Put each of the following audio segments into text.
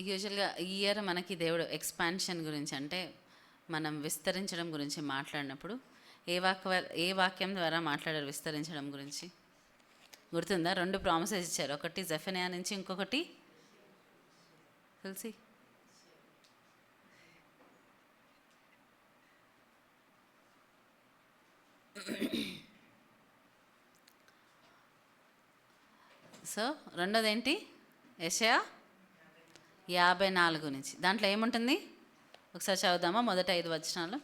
యూజువల్గా ఈ ఇయర్ మనకి దేవుడు ఎక్స్పాన్షన్ గురించి, అంటే మనం విస్తరించడం గురించి మాట్లాడినప్పుడు ఏ వాక్యం ద్వారా మాట్లాడారు విస్తరించడం గురించి గుర్తుందా? 2 ప్రామిసెస్ ఇచ్చారు. ఒకటి జెఫన్యా నుంచి, ఇంకొకటి తెలిసి సో రెండోది ఏంటి? యెషయా 54 నుంచి. దాంట్లో ఏముంటుంది ఒకసారి చదువుదామా? మొదట 5 వచనాలు.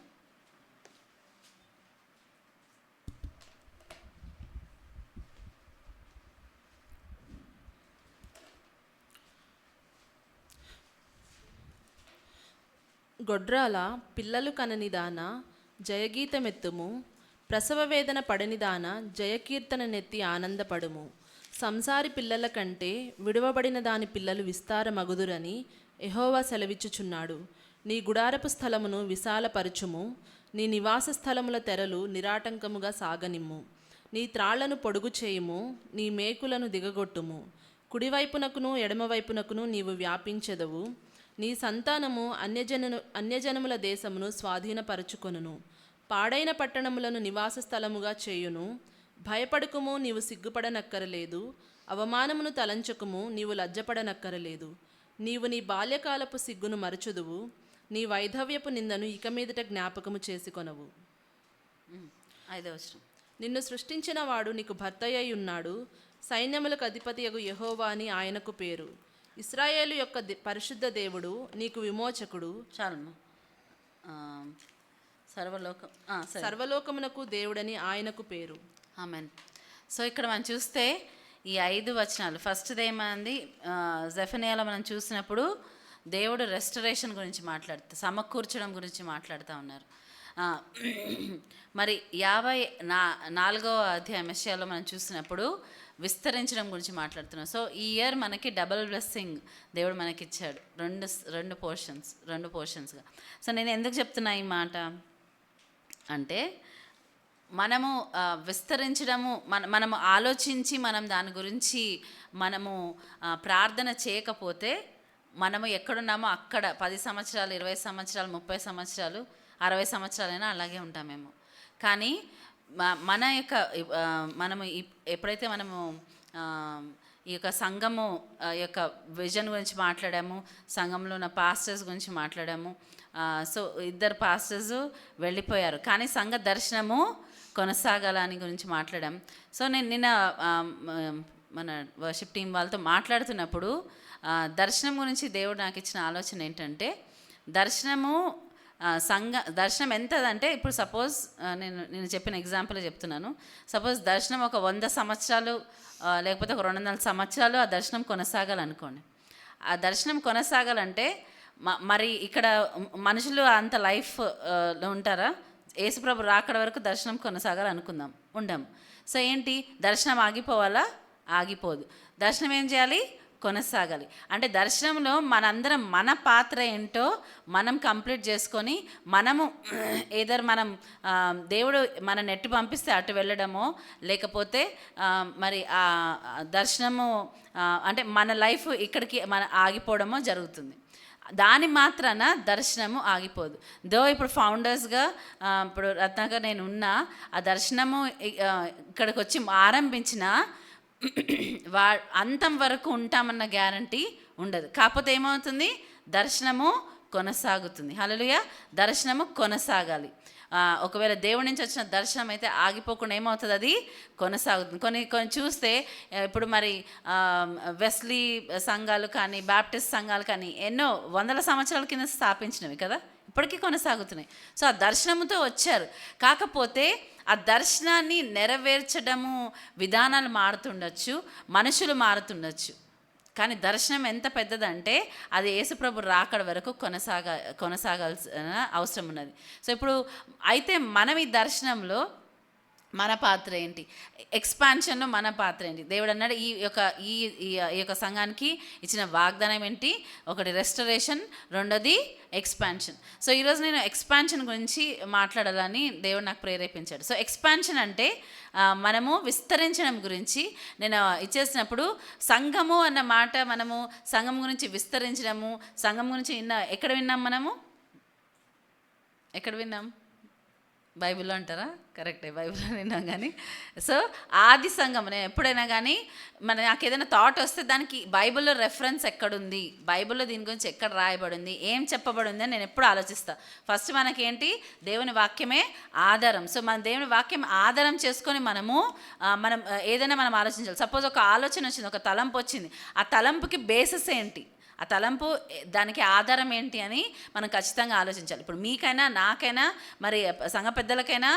గొడ్రాల పిల్లలు కననిదాన జయగీతమెత్తుము, ప్రసవ వేదన పడనిదాన జయకీర్తన నెత్తి ఆనందపడుము. సంసారి పిల్లల కంటే విడువబడిన దాని పిల్లలు విస్తారమగుదురని యెహోవా సెలవిచ్చుచున్నాడు. నీ గుడారపు స్థలమును విశాలపరచుము, నీ నివాస స్థలముల తెరలు నిరాటంకముగా సాగనిమ్ము. నీ త్రాళ్లను పొడుగు చేయుము, నీ మేకులను దిగగొట్టుము. కుడివైపునకును ఎడమవైపునకును నీవు వ్యాపించెదవు. నీ సంతానము అన్యజనముల దేశమును స్వాధీనపరచుకొనును. పాడైన పట్టణములను నివాస స్థలముగా చేయును. భయపడుకుము, నీవు సిగ్గుపడనక్కరలేదు. అవమానమును తలంచుకుము, నీవు లజ్జపడనక్కరలేదు. నీవు నీ బాల్యకాలపు సిగ్గును మరచుదువు, నీ వైధవ్యపు నిందను ఇక మీదట జ్ఞాపకము చేసుకొనవు. 5వ వచనం. నిన్ను సృష్టించిన వాడు నీకు భర్తయ్య ఉన్నాడు. సైన్యములకు అధిపతియగు యెహోవా అని ఆయనకు పేరు. ఇశ్రాయేలు యొక్క పరిశుద్ధ దేవుడు నీకు విమోచకుడు. చాలమ్మా. సర్వలోకమునకు దేవుడని ఆయనకు పేరు. ఆమెన్. సో ఇక్కడ మనం చూస్తే ఈ 5 వచనాలు, ఫస్ట్ది ఏమైంది? జెఫన్యాలో మనం చూసినప్పుడు దేవుడు రెస్టరేషన్ గురించి సమకూర్చడం గురించి మాట్లాడుతూ ఉన్నారు. మరి 54వ అధ్యాయం యెషయాలో మనం చూసినప్పుడు విస్తరించడం గురించి మాట్లాడుతున్నాం. సో ఈ ఇయర్ మనకి డబుల్ బ్లెస్సింగ్ దేవుడు మనకి ఇచ్చాడు, రెండు పోర్షన్స్గా. సో నేను ఎందుకు చెప్తున్నా ఈ మాట అంటే, మనము విస్తరించడము, మనము ఆలోచించి మనం దాని గురించి మనము ప్రార్థన చేయకపోతే మనము ఎక్కడున్నామో అక్కడ 10 సంవత్సరాలు, 20 సంవత్సరాలు, 30 సంవత్సరాలు, 60 సంవత్సరాలైనా అలాగే ఉంటామేమో. కానీ మనము ఎప్పుడైతే మనము ఈ యొక్క సంఘము యొక్క విజన్ గురించి మాట్లాడాము, సంఘంలో ఉన్న పాస్టర్స్ గురించి మాట్లాడాము. సో 2 పాస్టర్స్ వెళ్ళిపోయారు, కానీ సంఘ దర్శనము కొనసాగాలని గురించి మాట్లాడాం. సో నేను నిన్న మన వర్షిప్ టీం వాళ్ళతో మాట్లాడుతున్నప్పుడు దర్శనం గురించి దేవుడు నాకు ఇచ్చిన ఆలోచన ఏంటంటే, దర్శనం ఎంతదంటే, ఇప్పుడు సపోజ్ నేను చెప్పిన ఎగ్జాంపుల్ చెప్తున్నాను. సపోజ్ దర్శనం ఒక 100 సంవత్సరాలు లేకపోతే ఒక 200 సంవత్సరాలు ఆ దర్శనం కొనసాగాలనుకోండి. ఆ దర్శనం కొనసాగాలంటే మరి ఇక్కడ మనుషులు అంత లైఫ్లో ఉంటారా? యేసుప్రభు రాకడ వరకు దర్శనం కొనసాగాలనుకుందాం, ఉండం. సో ఏంటి, దర్శనం ఆగిపోవాలా? ఆగిపోదు. దర్శనం ఏం చేయాలి? కొనసాగాలి. అంటే దర్శనంలో మనందరం మన పాత్ర ఏంటో మనం కంప్లీట్ చేసుకొని, మనము మనం దేవుడు మన నెట్టు పంపిస్తే అటు వెళ్ళడమో, లేకపోతే మరి ఆ దర్శనము అంటే మన లైఫ్ ఇక్కడికి ఆగిపోవడమో జరుగుతుంది. దాని మాత్రాన దర్శనము ఆగిపోదు. ఇప్పుడు ఫౌండర్స్గా ఇప్పుడు రత్నాకర్ నేను ఉన్నా, ఆ దర్శనము ఇక్కడికి వచ్చి ఆరంభించిన అంతం వరకు ఉంటామన్న గ్యారంటీ ఉండదు. కాకపోతే ఏమవుతుంది? దర్శనము కొనసాగుతుంది. హల్లెలూయా. దర్శనము కొనసాగాలి. ఒకవేళ దేవుడి నుంచి వచ్చిన దర్శనం అయితే ఆగిపోకుండా ఏమవుతుంది? అది కొనసాగుతుంది. కొన్ని చూస్తే ఇప్పుడు మరి వెస్లీ సంఘాలు కానీ, బాప్టిస్ట్ సంఘాలు కానీ ఎన్నో 100 సంవత్సరాల కింద స్థాపించినవి కదా, ఇప్పటికీ కొనసాగుతున్నాయి. సో ఆ దర్శనంతో వచ్చారు. కాకపోతే ఆ దర్శనాన్ని నెరవేర్చడము విధానాలు మారుతుండొచ్చు, మనుషులు మారుతుండొచ్చు, కానీ దర్శనం ఎంత పెద్దదంటే అది యేసుప్రభు రాకడ వరకు కొనసాగాల్సిన అవసరం ఉన్నది. సో ఇప్పుడు అయితే మనం ఈ దర్శనంలో మన పాత్ర ఏంటి, ఎక్స్పాన్షన్లో మన పాత్ర ఏంటి. దేవుడు అన్నాడు ఈ యొక్క సంఘానికి ఇచ్చిన వాగ్దానం ఏంటి, ఒకటి రెస్టరేషన్, రెండోది ఎక్స్పాన్షన్. సో ఈరోజు నేను ఎక్స్పాన్షన్ గురించి మాట్లాడాలని దేవుడు నాకు ప్రేరేపించాడు. సో ఎక్స్పాన్షన్ అంటే మనము విస్తరించడం గురించి నేను ఇచ్చేసినప్పుడు, సంఘము అన్న మాట, మనము సంఘం గురించి విస్తరించడము, సంఘం గురించి ఎక్కడ విన్నాం, మనము ఎక్కడ విన్నాం, బైబిల్లో అంటారా, కరెక్టే, బైబిల్లో విన్నాం. కానీ సో ఆది సంఘం, నేను ఎప్పుడైనా కానీ నాకు ఏదైనా థాట్ వస్తే దానికి బైబిల్లో రెఫరెన్స్ ఎక్కడుంది, బైబిల్లో దీని గురించి ఎక్కడ రాయబడింది, ఏం చెప్పబడింది అని నేను ఎప్పుడు ఆలోచిస్తాను. ఫస్ట్ మనకేంటి, దేవుని వాక్యమే ఆధారం. సో మన దేవుని వాక్యం ఆధారం చేసుకొని మనం ఏదైనా మనం ఆలోచించాలి. సపోజ్ ఒక ఆలోచన వచ్చింది, ఒక తలంపు వచ్చింది, ఆ తలంపుకి బేసిస్ ఏంటి, ఆ తలంపు దానికి ఆధారం ఏంటి అని మనం ఖచ్చితంగా ఆలోచించాలి. ఇప్పుడు మీకైనా నాకైనా మరి సంఘ పెద్దలకైనా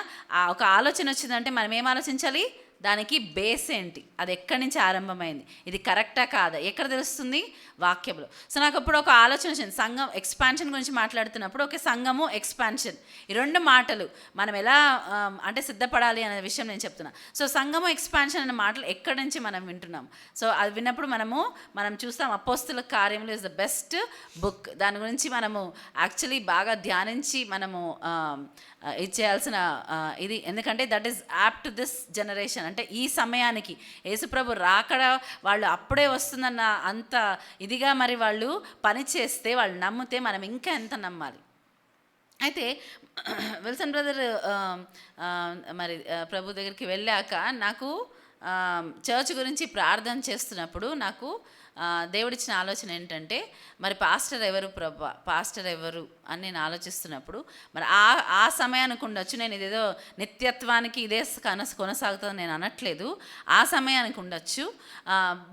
ఒక ఆలోచన వచ్చిందంటే మనం ఏం ఆలోచించాలి, దానికి బేస్ ఏంటి, అది ఎక్కడి నుంచి ఆరంభమైంది, ఇది కరెక్టా కాదా, ఎక్కడ తెలుస్తుంది, వాక్యంలో. సో నాకు ఇప్పుడు ఒక ఆలోచన వచ్చింది, సంఘం ఎక్స్పాన్షన్ గురించి మాట్లాడుతున్నప్పుడు ఓకే, సంఘము ఎక్స్పాన్షన్, ఈ రెండు మాటలు మనం ఎలా అంటే సిద్ధపడాలి అనే విషయం నేను చెప్తున్నా. సో సంఘము ఎక్స్పాన్షన్ అనే మాటలు ఎక్కడి నుంచి మనం వింటున్నాం. సో అది విన్నప్పుడు మనం చూస్తాం, అపోస్తుల కార్యములు ఇస్ ద బెస్ట్ బుక్. దాని గురించి మనము యాక్చువల్లీ బాగా ధ్యానించి మనము ఇచ్చేయాల్సిన ఇది, ఎందుకంటే that is apt to this generation. అంటే ఈ సమయానికి యేసుప్రభు రాకడ వాళ్ళు అప్పుడే వస్తుందన్న అంత ఇదిగా మరి వాళ్ళు పని చేస్తే, వాళ్ళు నమ్మితే మనం ఇంకా ఎంత నమ్మాలి. అయితే విల్సన్ బ్రదర్ మరి ప్రభు దగ్గరికి వెళ్ళాక నాకు చర్చ్ గురించి ప్రార్థన చేస్తున్నప్పుడు నాకు దేవుడిచ్చిన ఆలోచన ఏంటంటే, మరి పాస్టర్ ఎవరు అని నేను ఆలోచిస్తున్నప్పుడు, మరి ఆ సమయానికి ఉండొచ్చు, నేను ఇదేదో నిత్యత్వానికి ఇదే కొనసాగుతుందని నేను అనట్లేదు, ఆ సమయానికి ఉండొచ్చు.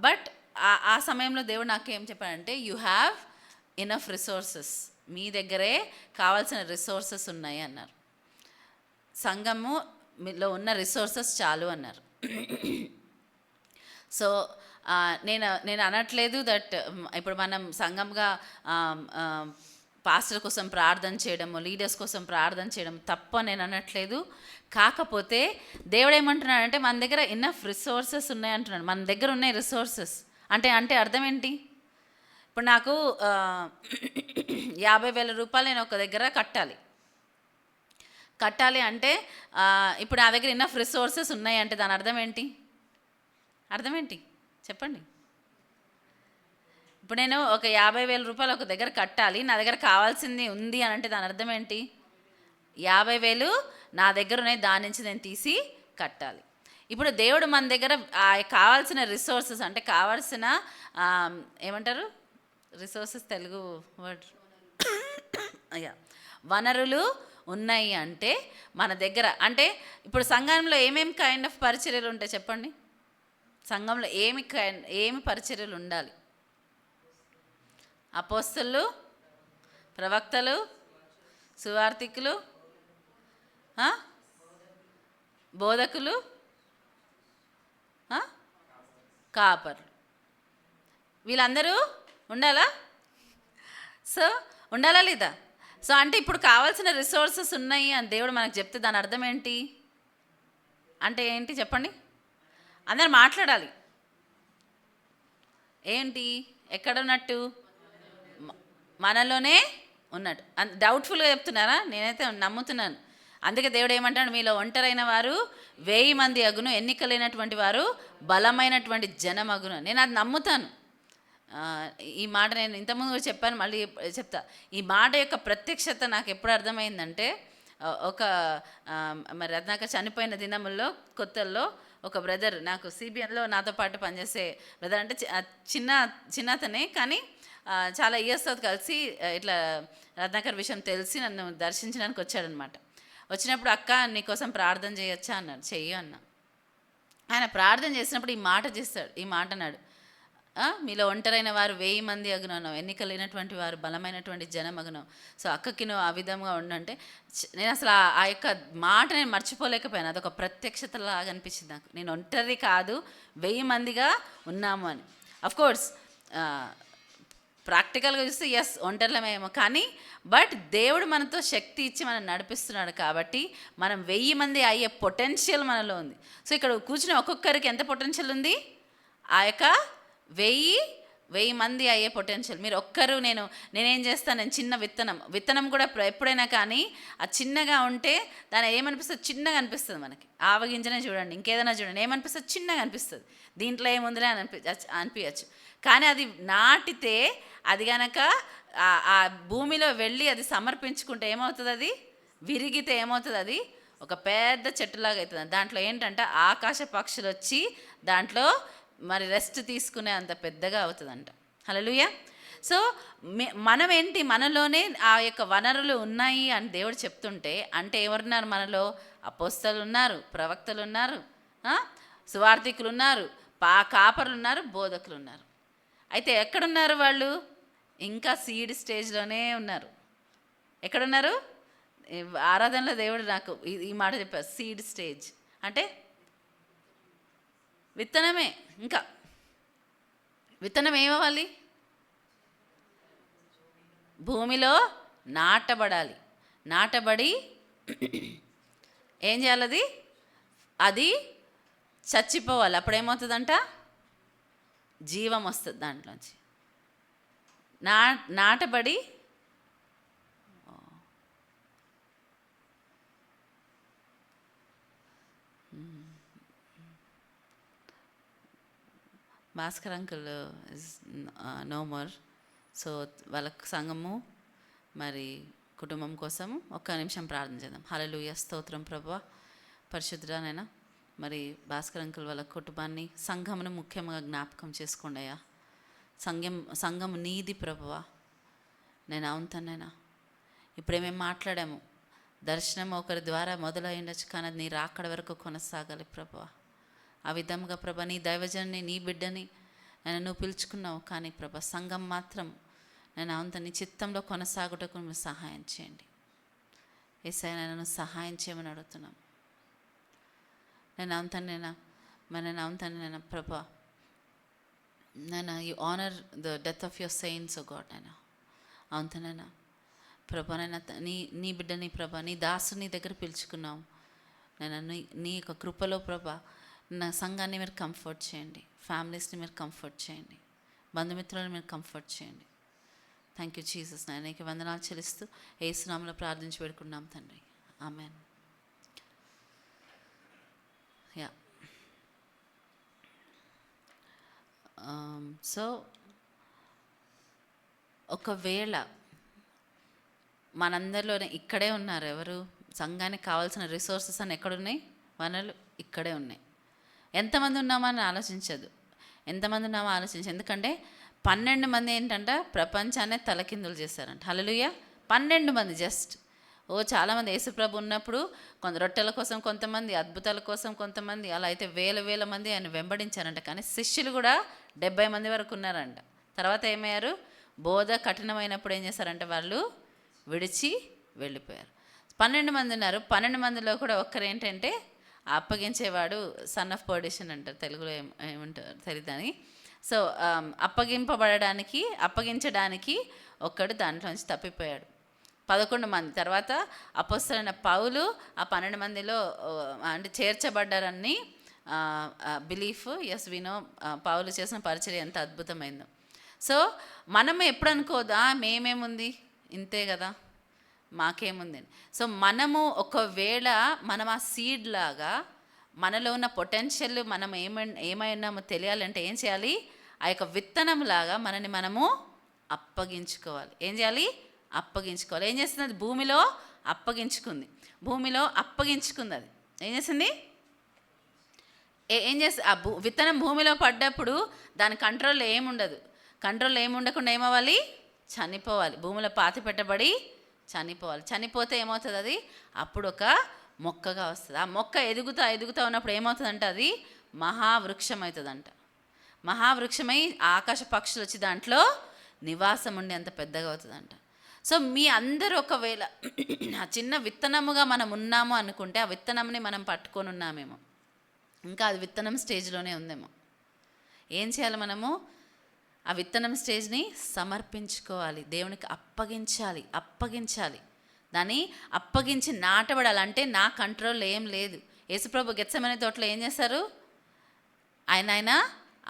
బట్ ఆ సమయంలో దేవుడు నాకేం చెప్పాడంటే, యూ హ్యావ్ ఇనఫ్ రిసోర్సెస్, మీ దగ్గరే కావాల్సిన రిసోర్సెస్ ఉన్నాయి అన్నారు. సంఘము మీలో ఉన్న రిసోర్సెస్ చాలు అన్నారు. సో నేను అనట్లేదు దట్ ఇప్పుడు మనం సంఘంగా పాస్టర్ కోసం ప్రార్థన చేయడము, లీడర్స్ కోసం ప్రార్థన చేయడం తప్ప నేను అనట్లేదు. కాకపోతే దేవుడు ఏమంటున్నాడంటే, మన దగ్గర ఇన్నఫ్ రిసోర్సెస్ ఉన్నాయి అంటున్నాడు. మన దగ్గర ఉన్నాయి రిసోర్సెస్ అంటే అర్థం ఏంటి, ఇప్పుడు నాకు 50,000 రూపాయలు నేను ఒక దగ్గర కట్టాలి అంటే ఇప్పుడు నా దగ్గర ఇన్నఫ్ రిసోర్సెస్ ఉన్నాయి అంటే దాని అర్థం ఏంటి చెప్పండి. ఇప్పుడు నేను ఒక 50,000 రూపాయలు ఒక దగ్గర కట్టాలి, నా దగ్గర కావాల్సింది ఉంది అని అంటే దాని అర్థం ఏంటి, 50,000 నా దగ్గర ఉన్నాయి, దాని నుంచి నేను తీసి కట్టాలి. ఇప్పుడు దేవుడు మన దగ్గర కావాల్సిన రిసోర్సెస్ అంటే కావాల్సిన ఏమంటారు రిసోర్సెస్, తెలుగు వర్డ్ అయ్యా, వనరులు ఉన్నాయి అంటే మన దగ్గర. అంటే ఇప్పుడు సంఘంలో ఏమేమి కైండ్ ఆఫ్ పరిచర్యలు ఉంటాయి చెప్పండి, సంఘంలో ఏమి పరిచర్యలు ఉండాలి, అపోస్తలు, ప్రవక్తలు, సువార్తికులు, బోధకులు, కాపర్లు, వీళ్ళందరూ ఉండాలా? సో ఉండాలా లేదా? సో అంటే ఇప్పుడు కావాల్సిన రిసోర్సెస్ ఉన్నాయి అని దేవుడు మనకు చెప్తే దాని అర్థం ఏంటి అంటే ఏంటి చెప్పండి, అందరు మాట్లాడాలి. ఏంటి, ఎక్కడ ఉన్నట్టు, మనలోనే ఉన్నట్టు. డౌట్ఫుల్గా చెప్తున్నారా? నేనైతే నమ్ముతున్నాను. అందుకే దేవుడు ఏమంటాడు, మీలో ఒంటరైన వారు 1000 మంది అగును, ఎన్నికలైనటువంటి వారు బలమైనటువంటి జనమగును. నేను అది నమ్ముతాను. ఈ మాట నేను ఇంతకుముందు కూడా చెప్పాను, మళ్ళీ చెప్తా. ఈ మాట యొక్క ప్రత్యక్షత నాకు ఎప్పుడు అర్థమైందంటే, మరి రత్నాక చనిపోయిన దినముల్లో కొత్తల్లో ఒక బ్రదర్ నాకు సిబిఎన్లో నాతో పాటు పనిచేసే బ్రదర్, అంటే చిన్నతనే కానీ చాలా ఇయర్స్తో కలిసి ఇట్లా రత్నాకర్ విషయం తెలిసి నన్ను దర్శించడానికి వచ్చాడనమాట. వచ్చినప్పుడు అక్క నీకోసం ప్రార్థన చేయొచ్చా అన్నాడు. చెయ్యి అన్న. ఆయన ప్రార్థన చేసినప్పుడు ఈ మాట అన్నాడు, మీలో ఒంటరైన వారు 1000 మంది అగును, ఎన్నికలైనటువంటి వారు బలమైనటువంటి జనం అగును. సో అక్కకి నువ్వు ఆ విధంగా ఉండంటే నేను అసలు ఆ యొక్క మాట నేను మర్చిపోలేకపోయాను. అదొక ప్రత్యక్షతలాగా అనిపించింది నాకు. నేను ఒంటరి కాదు, 1000 మందిగా ఉన్నాము అని. అఫ్కోర్స్ ప్రాక్టికల్గా చూస్తే ఎస్ ఒంటరిలమేమో, కానీ బట్ దేవుడు మనతో శక్తి ఇచ్చి మనం నడిపిస్తున్నాడు కాబట్టి మనం 1000 మంది అయ్యే పొటెన్షియల్ మనలో ఉంది. సో ఇక్కడ కూర్చుని ఒక్కొక్కరికి ఎంత పొటెన్షియల్ ఉంది? ఆ యొక్క 1000 మంది అయ్యే పొటెన్షియల్. మీరు ఒక్కరు నేనేం చేస్తాను, నేను చిన్న విత్తనం కూడా ఎప్పుడైనా కానీ ఆ చిన్నగా ఉంటే దాని ఏమనిపిస్తుంది, చిన్నగా అనిపిస్తుంది మనకి. ఆవగింజనే చూడండి, ఇంకేదైనా చూడండి, ఏమనిపిస్తుంది, చిన్నగా అనిపిస్తుంది, దీంట్లో ఏముందిలే అని అనిపించచ్చు. కానీ అది నాటితే అది కనుక ఆ భూమిలో వెళ్ళి అది సమర్పించుకుంటే ఏమవుతుంది, అది విరిగితే ఏమవుతుంది, అది ఒక పెద్ద చెట్టులాగా అవుతుంది. దాంట్లో ఏంటంటే ఆకాశ పక్షులు వచ్చి దాంట్లో మరి రెస్ట్ తీసుకునే అంత పెద్దగా అవుతుందంట. హల్లెలూయా. సో మనం ఏంటి, మనలోనే ఆ యొక్క వనరులు ఉన్నాయి అని దేవుడు చెప్తుంటే, అంటే ఎవరున్నారు మనలో? అపోస్తలు ఉన్నారు, ప్రవక్తలు ఉన్నారు, సువార్థికులు ఉన్నారు, కాపరులు ఉన్నారు, బోధకులు ఉన్నారు. అయితే ఎక్కడున్నారు వాళ్ళు? ఇంకా సీడ్ స్టేజ్లోనే ఉన్నారు. ఎక్కడున్నారు? ఆరాధనలో దేవుడు నాకు ఈ మాట చెప్పారు, సీడ్ స్టేజ్ అంటే విత్తనమే. ఇంకా విత్తనం ఏమవ్వాలి? భూమిలో నాటబడాలి. నాటబడి ఏం చేయాలి? అది చచ్చిపోవాలి. అప్పుడేమవుతుందంట? జీవం వస్తుంది దాంట్లోంచి. నాటబడి Bhaskar uncle is no more. So వాళ్ళ సంఘము మరి కుటుంబం కోసము ఒక్క నిమిషం ప్రార్థన చేద్దాం. హల్లెలూయా, స్తోత్రం ప్రభువా, పరిశుద్ధుడనైనా మరి భాస్కర్ అంకుల్ వాళ్ళ కుటుంబాన్ని, సంఘమును ముఖ్యంగా జ్ఞాపకం చేసుకోండి అయ్యా. సంఘం నీది ప్రభువా. నేను అవుతానైనా ఇప్పుడేమేమి మాట్లాడాము, దర్శనం ఒకరి ద్వారా మొదలైండొచ్చు, కానీ అది నీ రాకడ వరకు కొనసాగాలి ప్రభువా. ఆ విధంగా ప్రభా నీ దైవజన్ని, నీ బిడ్డని నువ్వు పిలుచుకున్నావు, కానీ ప్రభా సంఘం మాత్రం నేను అంత నీ చిత్తంలో కొనసాగుటకు నువ్వు సహాయం చేయండి. యేసయ్యా నన్ను సహాయం చేయమని అడుగుతున్నాం. నేను అవుతాను ప్రభా. You honour the death of your saints O God. అవుతానైనా ప్రభా, నీ బిడ్డని ప్రభా, నీ దాసుని దగ్గర పిలుచుకున్నావు. నీ యొక్క కృపలో ప్రభా నా సంఘాన్ని మీరు కంఫర్ట్ చేయండి, ఫ్యామిలీస్ని మీరు కంఫర్ట్ చేయండి, బంధుమిత్రులను మీరు కంఫర్ట్ చేయండి. Thank you Jesus. నీకు వందనాలు చెల్లిస్తూ యేసు నామములో ప్రార్థించి పెడుకున్నాం తండ్రి, ఆమెన్. యా. సో ఒకవేళ మనందరిలోనే ఇక్కడే ఉన్నారు, ఎవరు సంఘానికి కావాల్సిన రిసోర్సెస్ అని ఎక్కడున్నాయి, వనరులు ఇక్కడే ఉన్నాయి. ఎంతమంది ఉన్నామని ఆలోచించదు, ఎంతమంది ఉన్నామో ఆలోచించదు. ఎందుకంటే 12 మంది ఏంటంట ప్రపంచాన్ని తలకిందులు చేశారంట. హల్లెలూయా. 12 మంది జస్ట్. చాలామంది యేసుప్రభు ఉన్నప్పుడు రొట్టెల కోసం కొంతమంది, అద్భుతాల కోసం కొంతమంది, అలా అయితే వేల మంది ఆయన వెంబడించారంట. కానీ శిష్యులు కూడా 70 మంది వరకు ఉన్నారంట. తర్వాత ఏమయ్యారు? బోధ కఠినమైనప్పుడు ఏం చేశారంటే వాళ్ళు విడిచి వెళ్ళిపోయారు. 12 మంది ఉన్నారు. 12 మందిలో కూడా ఒక్కరు ఏంటంటే అప్పగించేవాడు, సన్ ఆఫ్ పర్డిషన్ అంటారు, తెలుగులో ఏమంటారు తెలియదని. సో అప్పగించడానికి ఒక్కడు దాంట్లోంచి తప్పిపోయాడు. 11 మంది. తర్వాత అపోస్తలుడైన పౌలు ఆ 12 మందిలో అంటే చేర్చబడ్డారని బిలీఫ్. ఎస్ వినో పౌలు చేసిన పరిచర్య ఎంత అద్భుతమైందో. సో మనం ఎప్పుడు అనుకోదా మేమేముంది, ఇంతే కదా, మాకేముంది. సో మనము ఒకవేళ మనం ఆ సీడ్ లాగా మనలో ఉన్న పొటెన్షియల్ మనం ఏమై ఉన్నామో తెలియాలంటే ఏం చేయాలి? ఆ యొక్క విత్తనం లాగా మనము అప్పగించుకోవాలి. ఏం చేయాలి? అప్పగించుకోవాలి. ఏం చేస్తుంది? అది భూమిలో అప్పగించుకుంది. అది ఏం చేసింది? ఏం చేస్తుంది? ఆ విత్తనం భూమిలో పడ్డప్పుడు దాని కంట్రోల్లో ఏముండదు. కంట్రోల్లో ఏముండకుండా ఏమవ్వాలి? చనిపోవాలి. భూమిలో పాతి పెట్టబడి చనిపోవాలి. చనిపోతే ఏమవుతుంది? అది అప్పుడు ఒక మొక్కగా వస్తుంది. ఆ మొక్క ఎదుగుతా ఉన్నప్పుడు ఏమవుతుందంటే అది మహావృక్షం అవుతుందంట. మహావృక్షమై ఆకాశ పక్షులు వచ్చి దాంట్లో నివాసం ఉండి అంత పెద్దగా అవుతుందంట. సో మీ అందరూ ఒకవేళ ఆ చిన్న విత్తనముగా మనం ఉన్నాము అనుకుంటే ఆ విత్తనంని మనం పట్టుకొని ఉన్నామేమో, ఇంకా అది విత్తనం స్టేజ్లోనే ఉందేమో. ఏం చేయాలి? మనము ఆ విత్తనం స్టేజ్ని సమర్పించుకోవాలి, దేవునికి అప్పగించాలి. దాన్ని అప్పగించి నాటబడాలి. అంటే నా కంట్రోల్ ఏం లేదు. యేసుప్రభు గెత్సెమనే తోటలో ఏం చేశారు? ఆయన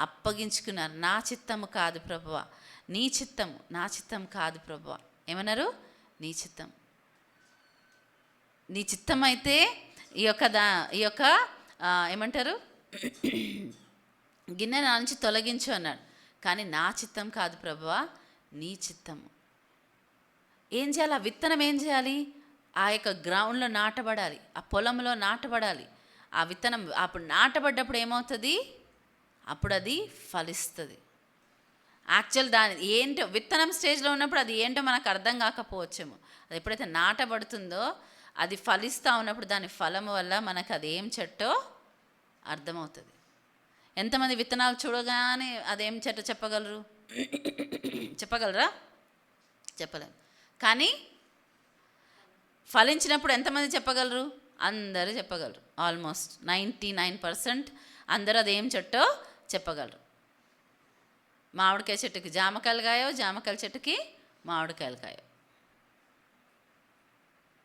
అప్పగించుకున్నారు. నా చిత్తము కాదు ప్రభువా, నీ చిత్తము, నా చిత్తం కాదు ప్రభువా. ఏమన్నారు? నీ చిత్తం అయితే ఈ యొక్క ఏమంటారు, గిన్నె నా నుంచి తొలగించు అన్నాడు. కానీ నా చిత్తం కాదు ప్రభువా, నీ చిత్తము. ఏం చేయాలి? ఆ విత్తనం ఏం చేయాలి? ఆ యొక్క గ్రౌండ్లో నాటబడాలి, ఆ పొలంలో నాటబడాలి. ఆ విత్తనం అప్పుడు నాటబడ్డప్పుడు ఏమవుతుంది? అప్పుడు అది ఫలిస్తుంది. యాక్చువల్ ఏంటో విత్తనం స్టేజ్లో ఉన్నప్పుడు అది ఏంటో మనకు అర్థం కాకపోవచ్చేమో. అది ఎప్పుడైతే నాటబడుతుందో అది ఫలిస్తూ ఉన్నప్పుడు దాని ఫలం వల్ల మనకు అది ఏం చెట్టో అర్థమవుతుంది. ఎంతమంది విత్తనాలు చూడగానే అదేం చెట్టు చెప్పగలరు? చెప్పగలరా? చెప్పలేము. కానీ ఫలించినప్పుడు ఎంతమంది చెప్పగలరు? అందరూ చెప్పగలరు. ఆల్మోస్ట్ 99% అందరూ అదేం చెట్టో చెప్పగలరు. మామిడికాయ చెట్టుకి జామకాయలు కాయో, జామకాయల చెట్టుకి మామిడికాయలు కాయో,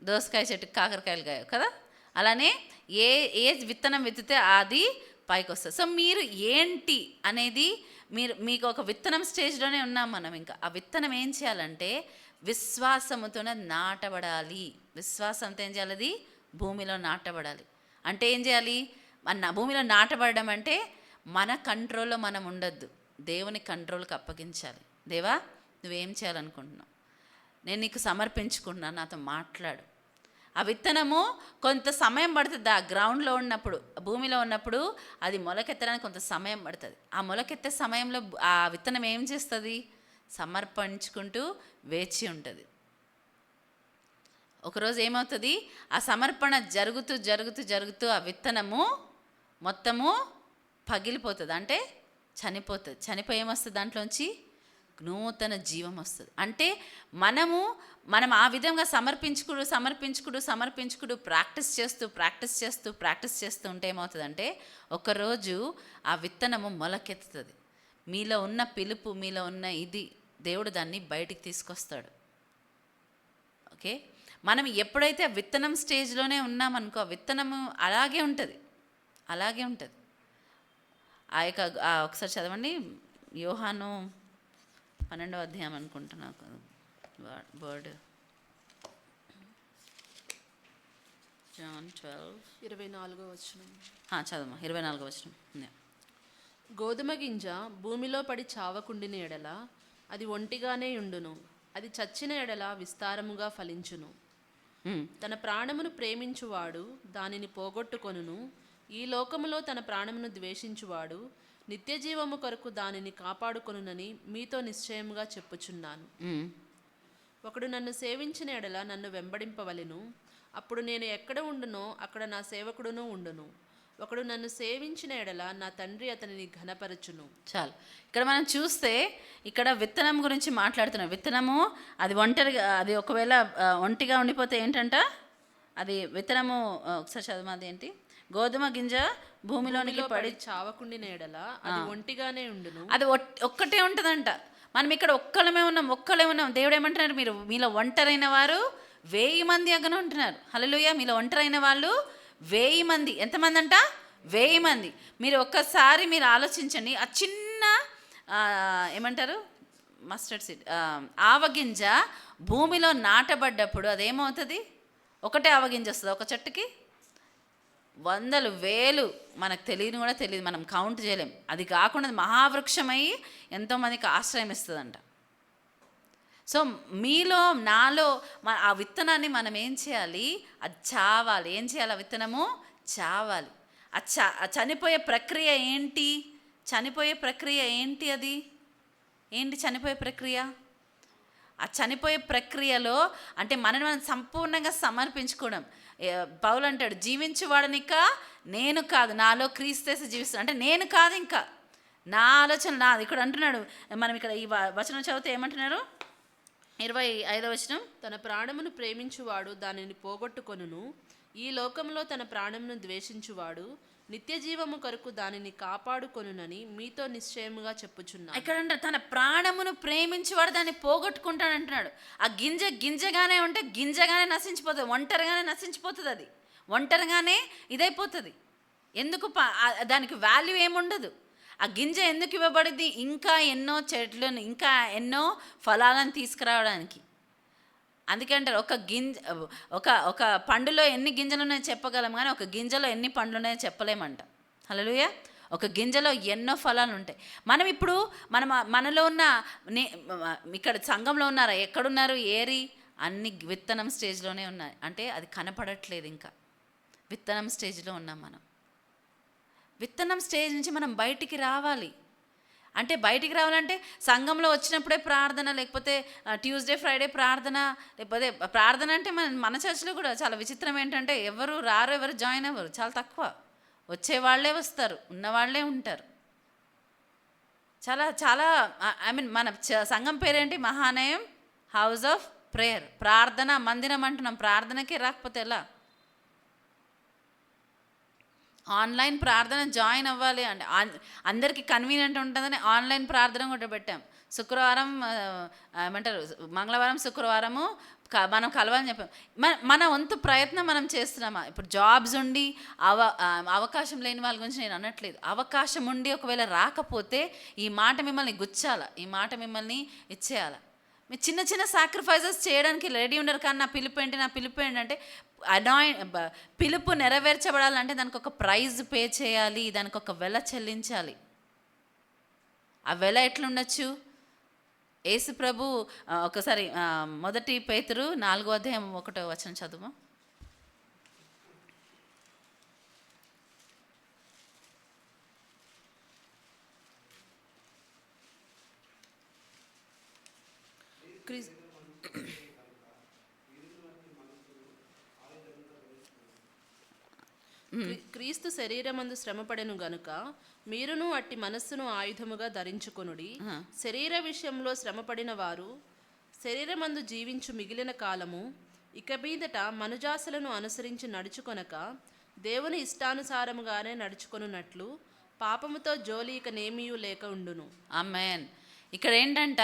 దోసకాయ చెట్టుకి కాకరకాయలు కాయో కదా. అలానే ఏ విత్తనం విత్తితే అది పైకి వస్తుంది. సో మీరు ఏంటి అనేది మీకు ఒక విత్తనం స్టేజ్లోనే ఉన్నాం మనం. ఇంకా ఆ విత్తనం ఏం చేయాలంటే విశ్వాసముతోనే నాటబడాలి. విశ్వాసంతో ఏం చేయాలి? అది భూమిలో నాటబడాలి. అంటే ఏం చేయాలి? భూమిలో నాటబడడం అంటే మన కంట్రోల్లో మనం ఉండొద్దు, దేవుని కంట్రోల్కి అప్పగించాలి. దేవా, నువ్వేం చేయాలనుకుంటున్నావు? నేను నీకు సమర్పించుకుంటున్నాను, నాతో మాట్లాడు. ఆ విత్తనము కొంత సమయం పడుతుంది. ఆ గ్రౌండ్లో ఉన్నప్పుడు, భూమిలో ఉన్నప్పుడు అది మొలకెత్తడానికి కొంత సమయం పడుతుంది. ఆ మొలకెత్తే సమయంలో ఆ విత్తనం ఏం చేస్తుంది? సమర్పించుకుంటూ వేచి ఉంటుంది. ఒకరోజు ఏమవుతుంది? ఆ సమర్పణ జరుగుతూ ఆ విత్తనము మొత్తము పగిలిపోతుంది. అంటే చనిపోతుంది. చనిపోయి ఏమొస్తుంది? దాంట్లోంచి నూతన జీవం వస్తుంది. అంటే మనం ఆ విధంగా సమర్పించుకుడు ప్రాక్టీస్ చేస్తూ ఉంటే ఏమవుతుందంటే ఒకరోజు ఆ విత్తనము మొలకెత్తుతుంది. మీలో ఉన్న పిలుపు, మీలో ఉన్న ఇది దేవుడు దాన్ని బయటికి తీసుకొస్తాడు. ఓకే, మనం ఎప్పుడైతే ఆ విత్తనం స్టేజ్లోనే ఉన్నామనుకో, ఆ విత్తనము అలాగే ఉంటుంది. ఒకసారి చదవండి, యోహాను 12వ అధ్యాయం అనుకుంటున్నా వర్డ్, జాన్ 24వ వచనం చదవమ్మా. 24వ వచనం. గోధుమ గింజ భూమిలో పడి చావకుండిన ఎడల అది ఒంటిగానే ఉండును, అది చచ్చిన ఎడల విస్తారముగా ఫలించును. తన ప్రాణమును ప్రేమించువాడు దానిని పోగొట్టుకొనును, ఈ లోకములో తన ప్రాణమును ద్వేషించువాడు నిత్య జీవము కొరకు దానిని కాపాడుకొనునని మీతో నిశ్చయముగా చెప్పుచున్నాను. ఒకడు నన్ను సేవించిన ఎడల నన్ను వెంబడింపవలెను, అప్పుడు నేను ఎక్కడ ఉండునో అక్కడ నా సేవకుడును ఉండును. ఒకడు నన్ను సేవించిన ఎడల నా తండ్రి అతనిని ఘనపరచును. చాలు. ఇక్కడ మనం చూస్తే ఇక్కడ విత్తనం గురించి మాట్లాడుతున్నాం. విత్తనము అది ఒకవేళ ఒంటిగా ఉండిపోతే ఏంటంట? అది విత్తనము ఒకసారి చదవది ఏంటి? గోధుమ గింజ భూమిలోనికి పడి చావకుండిన ఎడల అది ఒంటిగానే ఉండును. అది ఒక్కటే ఉంటుందంట. మనం ఇక్కడ ఒక్కలమే ఉన్నాం. దేవుడు ఏమంటున్నారు? మీలో ఒంటరైన వారు 1000 మంది అగ్గన ఉంటున్నారు. హల్లెలూయా. మీలో ఒంటరైన వాళ్ళు 1000 మంది. ఎంతమంది అంట? 1000 మంది. మీరు ఒక్కసారి ఆలోచించండి. ఆ చిన్న ఏమంటారు, మస్టర్డ్ సీడ్, ఆవగింజ భూమిలో నాటబడ్డప్పుడు అదేమవుతుంది? ఒకటే ఆవగింజ వస్తుంది. ఒక చెట్టుకి 100,000 1000 మనకు తెలియని కూడా తెలియదు, మనం కౌంట్ చేయలేం. అది కాకుండా మహావృక్షమై ఎంతోమందికి ఆశ్రయం ఇస్తుందంట. సో నాలో ఆ విత్తనాన్ని మనం ఏం చేయాలి? అది చావాలి. ఏం చేయాలి? ఆ విత్తనము చావాలి. చనిపోయే ప్రక్రియ ఏంటి? అది ఏంటి చనిపోయే ప్రక్రియ? ఆ చనిపోయే ప్రక్రియలో అంటే మనం సంపూర్ణంగా సమర్పించుకోవడం. పౌలు అంటాడు, జీవించువాడనిక నేను కాదు, నాలో క్రీస్తు జీవిస్తాను. అంటే నేను కాదు, ఇంకా నా ఆలోచన నాది. ఇక్కడ అంటున్నాడు, మనం ఇక్కడ ఈ వచనం చదివితే ఏమంటున్నారు? 25వ వచనం, తన ప్రాణమును ప్రేమించువాడు దానిని పోగొట్టుకొనును, ఈ లోకంలో తన ప్రాణమును ద్వేషించువాడు నిత్య జీవము కొరకు దానిని కాపాడుకొనునని మీతో నిశ్చయముగా చెప్పుచున్నాను. ఇక్కడ అంటారు తన ప్రాణమును ప్రేమించేవాడు దాన్ని పోగొట్టుకుంటాడు అంటున్నాడు. ఆ గింజగానే ఉంటే గింజగానే నశించిపోతుంది, ఒంటరిగానే నశించిపోతుంది, అది ఒంటరిగానే ఇదైపోతుంది. ఎందుకు దానికి వాల్యూ ఏముండదు. ఆ గింజ ఎందుకు ఇవ్వబడింది? ఇంకా ఎన్నో చెట్లను, ఇంకా ఎన్నో ఫలాలను తీసుకురావడానికి. అందుకంటారు ఒక పండులో ఎన్ని గింజలు ఉన్నాయో చెప్పగలం, కానీ ఒక గింజలో ఎన్ని పండ్లు ఉన్నాయో చెప్పలేమంట. హల్లెలూయా. ఒక గింజలో ఎన్నో ఫలాలు ఉంటాయి. మనం ఇప్పుడు మనలో ఉన్న ఇక్కడ సంఘంలో ఉన్నారా, ఎక్కడున్నారు, ఏరి అన్ని విత్తనం స్టేజ్లోనే ఉన్నాయి. అంటే అది కనపడట్లేదు, ఇంకా విత్తనం స్టేజ్లో ఉన్నాం మనం. విత్తనం స్టేజ్ నుంచి మనం బయటికి రావాలి. అంటే బయటికి రావాలంటే సంఘంలో వచ్చినప్పుడే ప్రార్థన, లేకపోతే ట్యూస్డే ఫ్రైడే ప్రార్థన, లేకపోతే ప్రార్థన అంటే మన చర్చిలో కూడా చాలా విచిత్రం ఏంటంటే ఎవరు రారు, ఎవరు జాయిన్ అవ్వరు, చాలా తక్కువ. వచ్చేవాళ్లే వస్తారు, ఉన్నవాళ్లే ఉంటారు. చాలా చాలా మన సంఘం పేరేంటి? మహానయం హౌస్ ఆఫ్ ప్రేయర్, ప్రార్థన మందిరం అంటున్నాం. ప్రార్థనకే రాకపోతే ఎలా? ఆన్లైన్ ప్రార్థన జాయిన్ అవ్వాలి అంటే అందరికీ కన్వీనియంట్ ఉంటుందని ఆన్లైన్ ప్రార్థన కూడా పెట్టాం. శుక్రవారం ఏమంటారు, మంగళవారం శుక్రవారము మనం కలవాలని చెప్పాం. మన వంతు ప్రయత్నం మనం చేస్తున్నామా? ఇప్పుడు జాబ్స్ ఉండి అవకాశం లేని వాళ్ళ గురించి నేను అనట్లేదు. అవకాశం ఉండి ఒకవేళ రాకపోతే ఈ మాట మిమ్మల్ని గుచ్చాలా, ఈ మాట మిమ్మల్ని ఇచ్చేయాలా. మీరు చిన్న చిన్న సాక్రిఫైజెస్ చేయడానికి రెడీ ఉండరు. కానీ నా పిలుపు ఏంటి అంటే పిలుపు నెరవేర్చబడాలంటే దానికి ఒక ప్రైజ్ పే చేయాలి, దానికి ఒక వెల చెల్లించాలి. ఆ వెల ఎట్లుండొచ్చు? యేసు ప్రభు ఒకసారి 1 పేతురు 4:1 చదువు. క్రీస్తు శరీరమందు శ్రమపడెను గనుక మీరును అట్టి మనస్సును ఆయుధముగా ధరించుకొనుడి. శరీర విషయంలో శ్రమపడిన వారు శరీరమందు జీవించు మిగిలిన కాలము ఇక మీదట మనుజాసలను అనుసరించి నడుచుకొనక దేవుని ఇష్టానుసారముగానే నడుచుకొనున్నట్లు పాపముతో జోలి ఇక నేమియూ లేక ఉండును. ఆమేన్. ఇక్కడ ఏంటంట,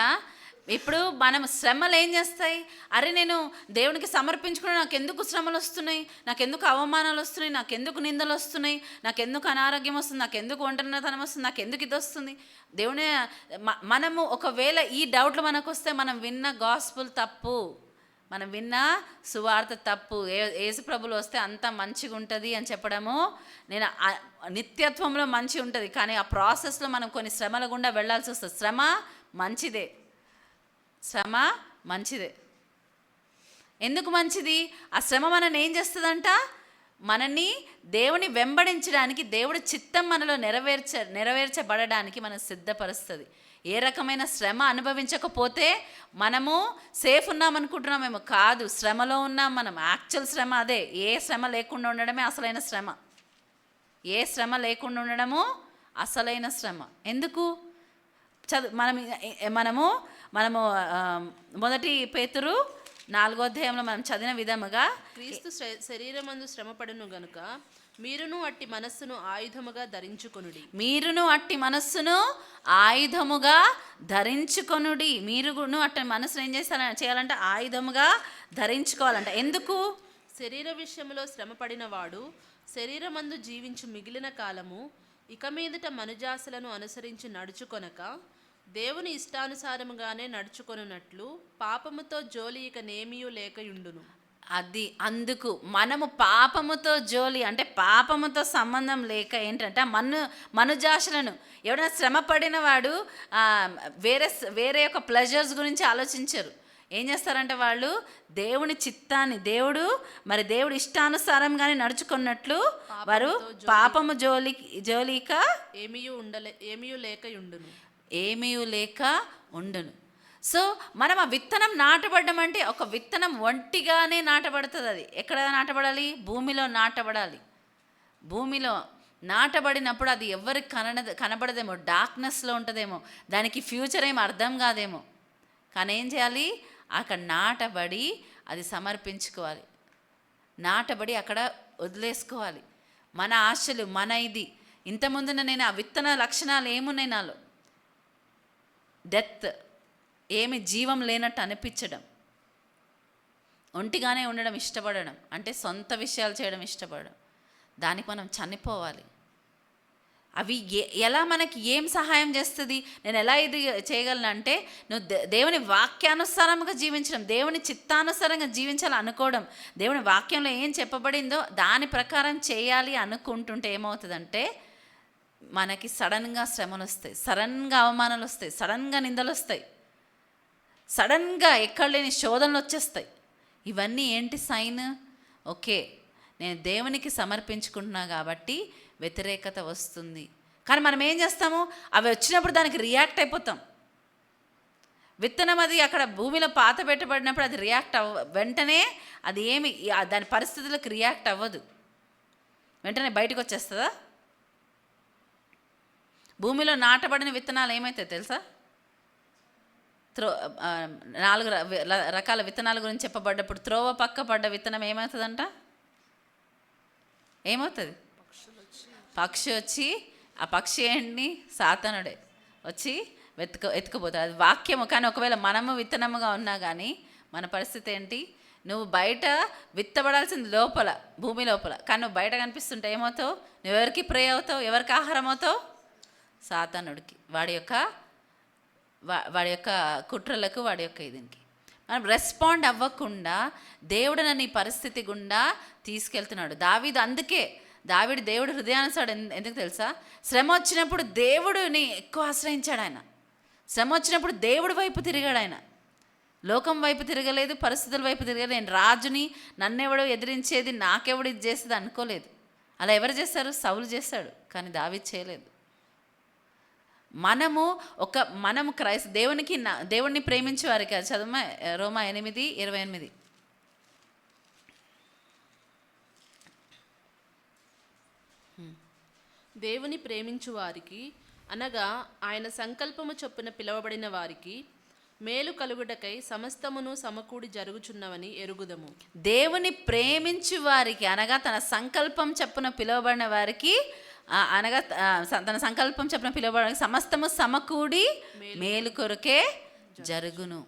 ఇప్పుడు మనం శ్రమలు ఏం చేస్తాయి? అరే నేను దేవునికి సమర్పించుకుని నాకెందుకు శ్రమలు వస్తున్నాయి, నాకెందుకు అవమానాలు వస్తున్నాయి, నాకెందుకు నిందలు వస్తున్నాయి, నాకెందుకు అనారోగ్యం వస్తుంది, నాకెందుకు ఒంటరితనం వస్తుంది, నాకెందుకు ఇది వస్తుంది? దేవుని మనము ఒకవేళ ఈ డౌట్లు మనకు వస్తే మనం విన్న గాస్పుల్ తప్పు, మనం విన్న సువార్త తప్పు. యేసు ప్రభులు వస్తే అంత మంచిగా ఉంటుంది అని చెప్పడము, నేను నిత్యత్వంలో మంచి ఉంటుంది, కానీ ఆ ప్రాసెస్లో మనం కొన్ని శ్రమల గుండా వెళ్ళాల్సి వస్తుంది. శ్రమ మంచిదే, శ్రమ మంచిదే. ఎందుకు మంచిది? ఆ శ్రమ మనల్ని ఏం చేస్తుందంట? మనల్ని దేవుని వెంబడించడానికి, దేవుడి చిత్తం మనలో నెరవేర్చబడడానికి మనం సిద్ధపరుస్తుంది. ఏ రకమైన శ్రమ అనుభవించకపోతే మనము సేఫ్ ఉన్నాం అనుకుంటున్నామేమో, కాదు, శ్రమలో ఉన్నాం మనం. యాక్చువల్ శ్రమ అదే. ఏ శ్రమ లేకుండా ఉండడమే అసలైన శ్రమ. ఏ శ్రమ లేకుండా ఉండడము అసలైన శ్రమ. ఎందుకు? మనము 1 పేతురు 4:1 మనం చదివిన విధముగా క్రీస్తు శరీరమందు శ్రమపడును గనుక మీరును అట్టి మనస్సును ఆయుధముగా ధరించుకొనుడి. మీరును అట్టి మనస్సును ఆయుధముగా ధరించుకొనుడి. మీరును అట్టి మనస్సును ఏం చేయాలంటే ఆయుధముగా ధరించుకోవాలంట. ఎందుకు? శరీర విషయంలో శ్రమపడిన వాడు శరీరమందు జీవించు మిగిలిన కాలము ఇక మీదట మనుజాసలను అనుసరించి నడుచుకొనక దేవుని ఇష్టానుసారముగానే నడుచుకొనున్నట్లు పాపముతో జోలి ఇక నేమియూ లేకయుండును. అది అందుకు మనము పాపముతో జోలి అంటే పాపముతో సంబంధం లేక ఏంటంటే మనుజాశలను ఎవరైనా శ్రమ పడిన వాడు వేరే యొక్క ప్లెజర్స్ గురించి ఆలోచించరు. ఏం చేస్తారంటే వాళ్ళు దేవుని చిత్తాన్ని దేవుడి ఇష్టానుసారంగానే నడుచుకున్నట్లు వారు పాపము జోలిక ఏమీ లేక ఉండును. సో మనం ఆ విత్తనం నాటబడ్డం అంటే ఒక విత్తనం ఒంటిగానే నాటబడుతుంది. అది ఎక్కడ నాటబడాలి? భూమిలో నాటబడాలి. భూమిలో నాటబడినప్పుడు అది ఎవరికి కనబడదేమో, డార్క్నెస్లో ఉంటుందేమో, దానికి ఫ్యూచర్ ఏమో అర్థం కాదేమో. కానీ ఏం చేయాలి? అక్కడ నాటబడి అది సమర్పించుకోవాలి, నాటబడి అక్కడ వదిలేసుకోవాలి. మన ఆశలు, మన ఇది. ఇంతకుముందున నేను ఆ విత్తన లక్షణాలు ఏమున్నాయి నాలో? డెత్, ఏమి జీవం లేనట్టు అనిపించడం, ఒంటిగానే ఉండడం ఇష్టపడడం, అంటే సొంత విషయాలు చేయడం ఇష్టపడడం. దానికి మనం చనిపోవాలి. అవి ఎలా మనకి ఏం సహాయం చేస్తుంది? నేను ఎలా ఇది చేయగలను అంటే, నువ్వు దేవుని వాక్యానుసారంగా జీవించడం, దేవుని చిత్తానుసారంగా జీవించాలి అనుకోవడం, దేవుని వాక్యంలో ఏం చెప్పబడిందో దాని ప్రకారం చేయాలి అనుకుంటుంటే ఏమవుతుందంటే, మనకి సడన్గా శ్రమలు వస్తాయి, సడన్గా అవమానాలు వస్తాయి, సడన్గా నిందలు వస్తాయి, సడన్గా ఎక్కడ లేని శోధనలు వచ్చేస్తాయి. ఇవన్నీ ఏంటి సైన్? ఓకే, నేను దేవునికి సమర్పించుకుంటున్నా కాబట్టి వ్యతిరేకత వస్తుంది. కానీ మనం ఏం చేస్తాము? అవి వచ్చినప్పుడు దానికి రియాక్ట్ అయిపోతాం. విత్తనం అది అక్కడ భూమిలో పాత పెట్టబడినప్పుడు అది రియాక్ట్ వెంటనే అది ఏమి దాని పరిస్థితులకు రియాక్ట్ అవ్వదు, వెంటనే బయటకు వచ్చేస్తుందా? భూమిలో నాటబడిన విత్తనాలు ఏమవుతాయి తెలుసా? 4 రకాల విత్తనాల గురించి చెప్పబడ్డప్పుడు త్రోవ పక్క పడ్డ విత్తనం ఏమవుతుందంట? ఏమవుతుంది? పక్షి వచ్చి, ఆ పక్షి ఏంటి? సాతానుడే వచ్చి ఎత్తుకుపోతాడు. అది వాక్యము. కానీ ఒకవేళ మనము విత్తనముగా ఉన్నా కానీ మన పరిస్థితి ఏంటి? నువ్వు బయట విత్తబడాల్సింది లోపల, భూమి లోపల. కానీ నువ్వు బయట కనిపిస్తుంటే ఏమవుతావు? నువ్వు ఎవరికి ప్రే అవుతావు? ఎవరికి ఆహారం అవుతావు? సాతానుడికి, వాడి యొక్క కుట్రలకు, వాడి యొక్క దీనికి. మనం రెస్పాండ్ అవ్వకుండా దేవుడు నన్ను ఈ పరిస్థితి గుండా తీసుకెళ్తున్నాడు. అందుకే దేవుడు హృదయానుసాడు. ఎందుకు తెలుసా? శ్రమ వచ్చినప్పుడు దేవుడిని ఎక్కువ ఆశ్రయించాడు ఆయన. శ్రమ వచ్చినప్పుడు దేవుడి వైపు తిరిగాడు ఆయన. లోకం వైపు తిరగలేదు, పరిస్థితుల వైపు తిరగలేదు. నేను రాజుని, నన్నెవడో ఎదిరించేది, నాకెవడు ఇది చేసేది అనుకోలేదు. అలా ఎవరు చేశారు? సౌలు చేశాడు, కానీ దావీదు చేయలేదు. మనము దేవుణ్ణి ప్రేమించే వారికి, అది చదువు రోమా 8:28. దేవుని ప్రేమించు వారికి, అనగా ఆయన సంకల్పము చొప్పున పిలువబడిన వారికి మేలు కలుగుటకై సమస్తమును సమకూడి జరుగుచున్నవని ఎరుగుదము. దేవుని ప్రేమించు వారికి, అనగా తన సంకల్పం చొప్పున పిలువబడిన వారికి, అనగా తన సంకల్పం చొప్పున పిలువబడిన సమస్తము సమకూడి మేలు కొరకే జరుగును.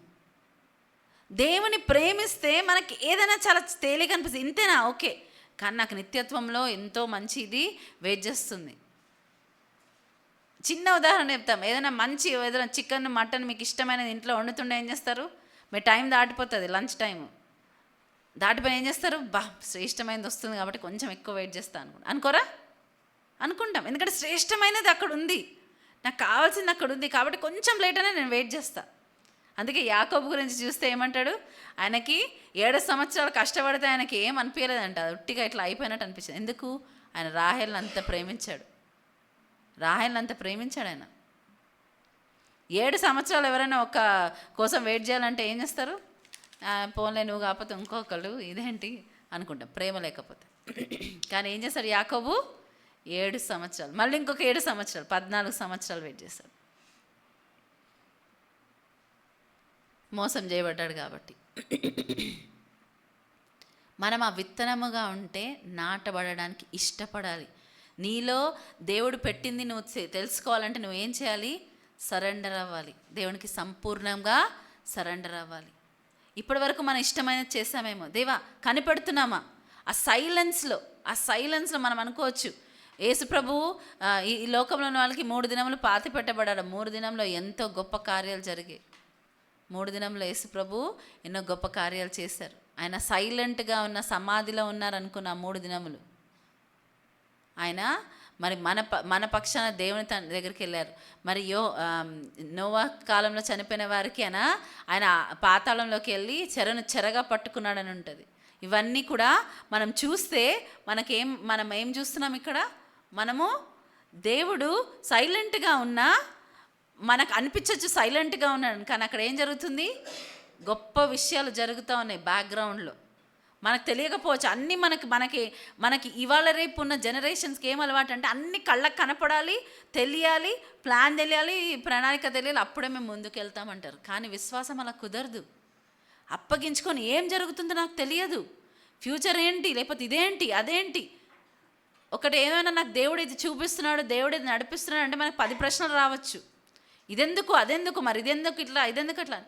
దేవుని ప్రేమిస్తే మనకి ఏదైనా చాలా తేలిక అనిపిస్తుంది. ఇంతేనా? ఓకే. కానీ నాకు నిత్యత్వంలో ఎంతో మంచిది వెయిట్ చేస్తుంది. చిన్న ఉదాహరణ చెప్తాం. ఏదైనా చికెన్, మటన్ మీకు ఇష్టమైనది ఇంట్లో వండుతుండే ఏం చేస్తారు? మీ టైం దాటిపోతుంది, లంచ్ టైం దాటిపోయి ఏం చేస్తారు? శ్రేష్టమైనది వస్తుంది కాబట్టి కొంచెం ఎక్కువ వెయిట్ చేస్తాను అనుకోరా? అనుకుంటాం. ఎందుకంటే శ్రేష్టమైనది అక్కడ ఉంది, నాకు కావాల్సింది అక్కడ ఉంది కాబట్టి కొంచెం లేట్ అయినా నేను వెయిట్ చేస్తా. అందుకే యాకోబు గురించి చూస్తే ఏమంటాడు? ఆయనకి 7 సంవత్సరాలు కష్టపడితే ఆయనకి ఏం అనిపించలేదంట, ఉట్టిగా ఇట్లా అయిపోయినట్టు అనిపించింది. ఎందుకు? ఆయన రాహేల్ని అంత ప్రేమించాడు ఆయన. 7 సంవత్సరాలు ఎవరైనా ఒక కోసం వెయిట్ చేయాలంటే ఏం చేస్తారు? పోన్లే నువ్వు కాకపోతే ఇంకొకళ్ళు, ఇదేంటి అనుకుంటాం ప్రేమ లేకపోతే. కానీ ఏం చేస్తాడు యాకోబు? 7 సంవత్సరాలు, మళ్ళీ ఇంకొక 7 సంవత్సరాలు, 14 సంవత్సరాలు వెయిట్ చేస్తాడు. మోసం చేయబడ్డాడు కాబట్టి. మనం ఆ విత్తనముగా ఉంటే నాటబడడానికి ఇష్టపడాలి. నీలో దేవుడు పెట్టింది నువ్వు తెలుసుకోవాలంటే నువ్వేం చేయాలి? సరెండర్ అవ్వాలి. దేవునికి సంపూర్ణంగా సరెండర్ అవ్వాలి. ఇప్పటి వరకు మన ఇష్టమైనది చేసామేమో, దేవా కనిపెడుతున్నామా? ఆ సైలెన్స్లో మనం అనుకోవచ్చు, యేసు ప్రభువు ఈ లోకంలో ఉన్న వాళ్ళకి 3 దినములు పాతి పెట్టబడ్డాడు. 3 దినంలో ఎంతో గొప్ప కార్యాలు జరిగాయి. 3 దినంలో యేసు ప్రభు ఎన్నో గొప్ప కార్యాలు చేశారు. ఆయన సైలెంట్గా ఉన్న సమాధిలో ఉన్నారనుకున్న 3 దినములు ఆయన మరి మన పక్షాన దేవుని తన దగ్గరికి వెళ్ళారు. మరి నోవా కాలంలో చనిపోయిన వారికి ఆయన పాతాళంలోకి వెళ్ళి చెరగా పట్టుకున్నాడని ఉంటుంది. ఇవన్నీ కూడా మనం చూస్తే మనం ఏం చూస్తున్నాం ఇక్కడ? మనము దేవుడు సైలెంట్గా ఉన్నా మనకు అనిపించవచ్చు సైలెంట్గా ఉన్నాడు, కానీ అక్కడ ఏం జరుగుతుంది? గొప్ప విషయాలు జరుగుతూ ఉన్నాయి బ్యాక్గ్రౌండ్లో. మనకు తెలియకపోవచ్చు. అన్నీ మనకి ఇవాళ రేపు ఉన్న జనరేషన్స్కి ఏం అలవాటు అంటే అన్ని కళ్ళకు కనపడాలి, తెలియాలి, ప్లాన్ తెలియాలి, ప్రణాళిక తెలియాలి, అప్పుడే మేము ముందుకు వెళ్తామంటారు. కానీ విశ్వాసం అలా కుదరదు. అప్పగించుకొని ఏం జరుగుతుందో నాకు తెలియదు, ఫ్యూచర్ ఏంటి, లేకపోతే ఇదేంటి అదేంటి, ఒకటి ఏమైనా నాకు దేవుడు ఇది చూపిస్తున్నాడు, దేవుడు ఇది నడిపిస్తున్నాడు అంటే మనకు 10 ప్రశ్నలు రావచ్చు. ఇదెందుకు, అదెందుకు, మరి ఇదెందుకు ఇట్లా, ఇదెందుకు అట్లా.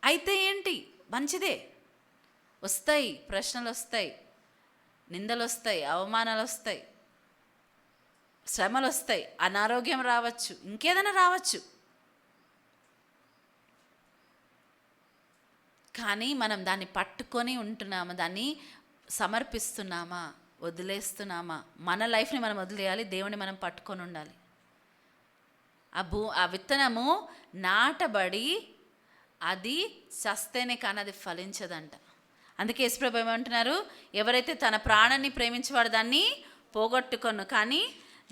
అయితే ఏంటి, మంచిదే, వస్తాయి ప్రశ్నలు, వస్తాయి నిందలు, వస్తాయి అవమానాలు, వస్తాయి శ్రమలు, వస్తాయి అనారోగ్యం రావచ్చు, ఇంకేదైనా రావచ్చు. కానీ మనం దాన్ని పట్టుకొని ఉంటున్నామా, దాన్ని సమర్పిస్తున్నామా, వదిలేస్తున్నామా? మన లైఫ్ని మనం వదిలేయాలి, దేవుని మనం పట్టుకొని ఉండాలి. ఆ విత్తనము నాటబడి అది చస్తేనే కానీ అది ఫలించదంట. అందుకే యేసుప్రభు ఏమంటున్నారు, ఎవరైతే తన ప్రాణాన్ని ప్రేమించేవాడు దాన్ని పోగొట్టుకొను, కానీ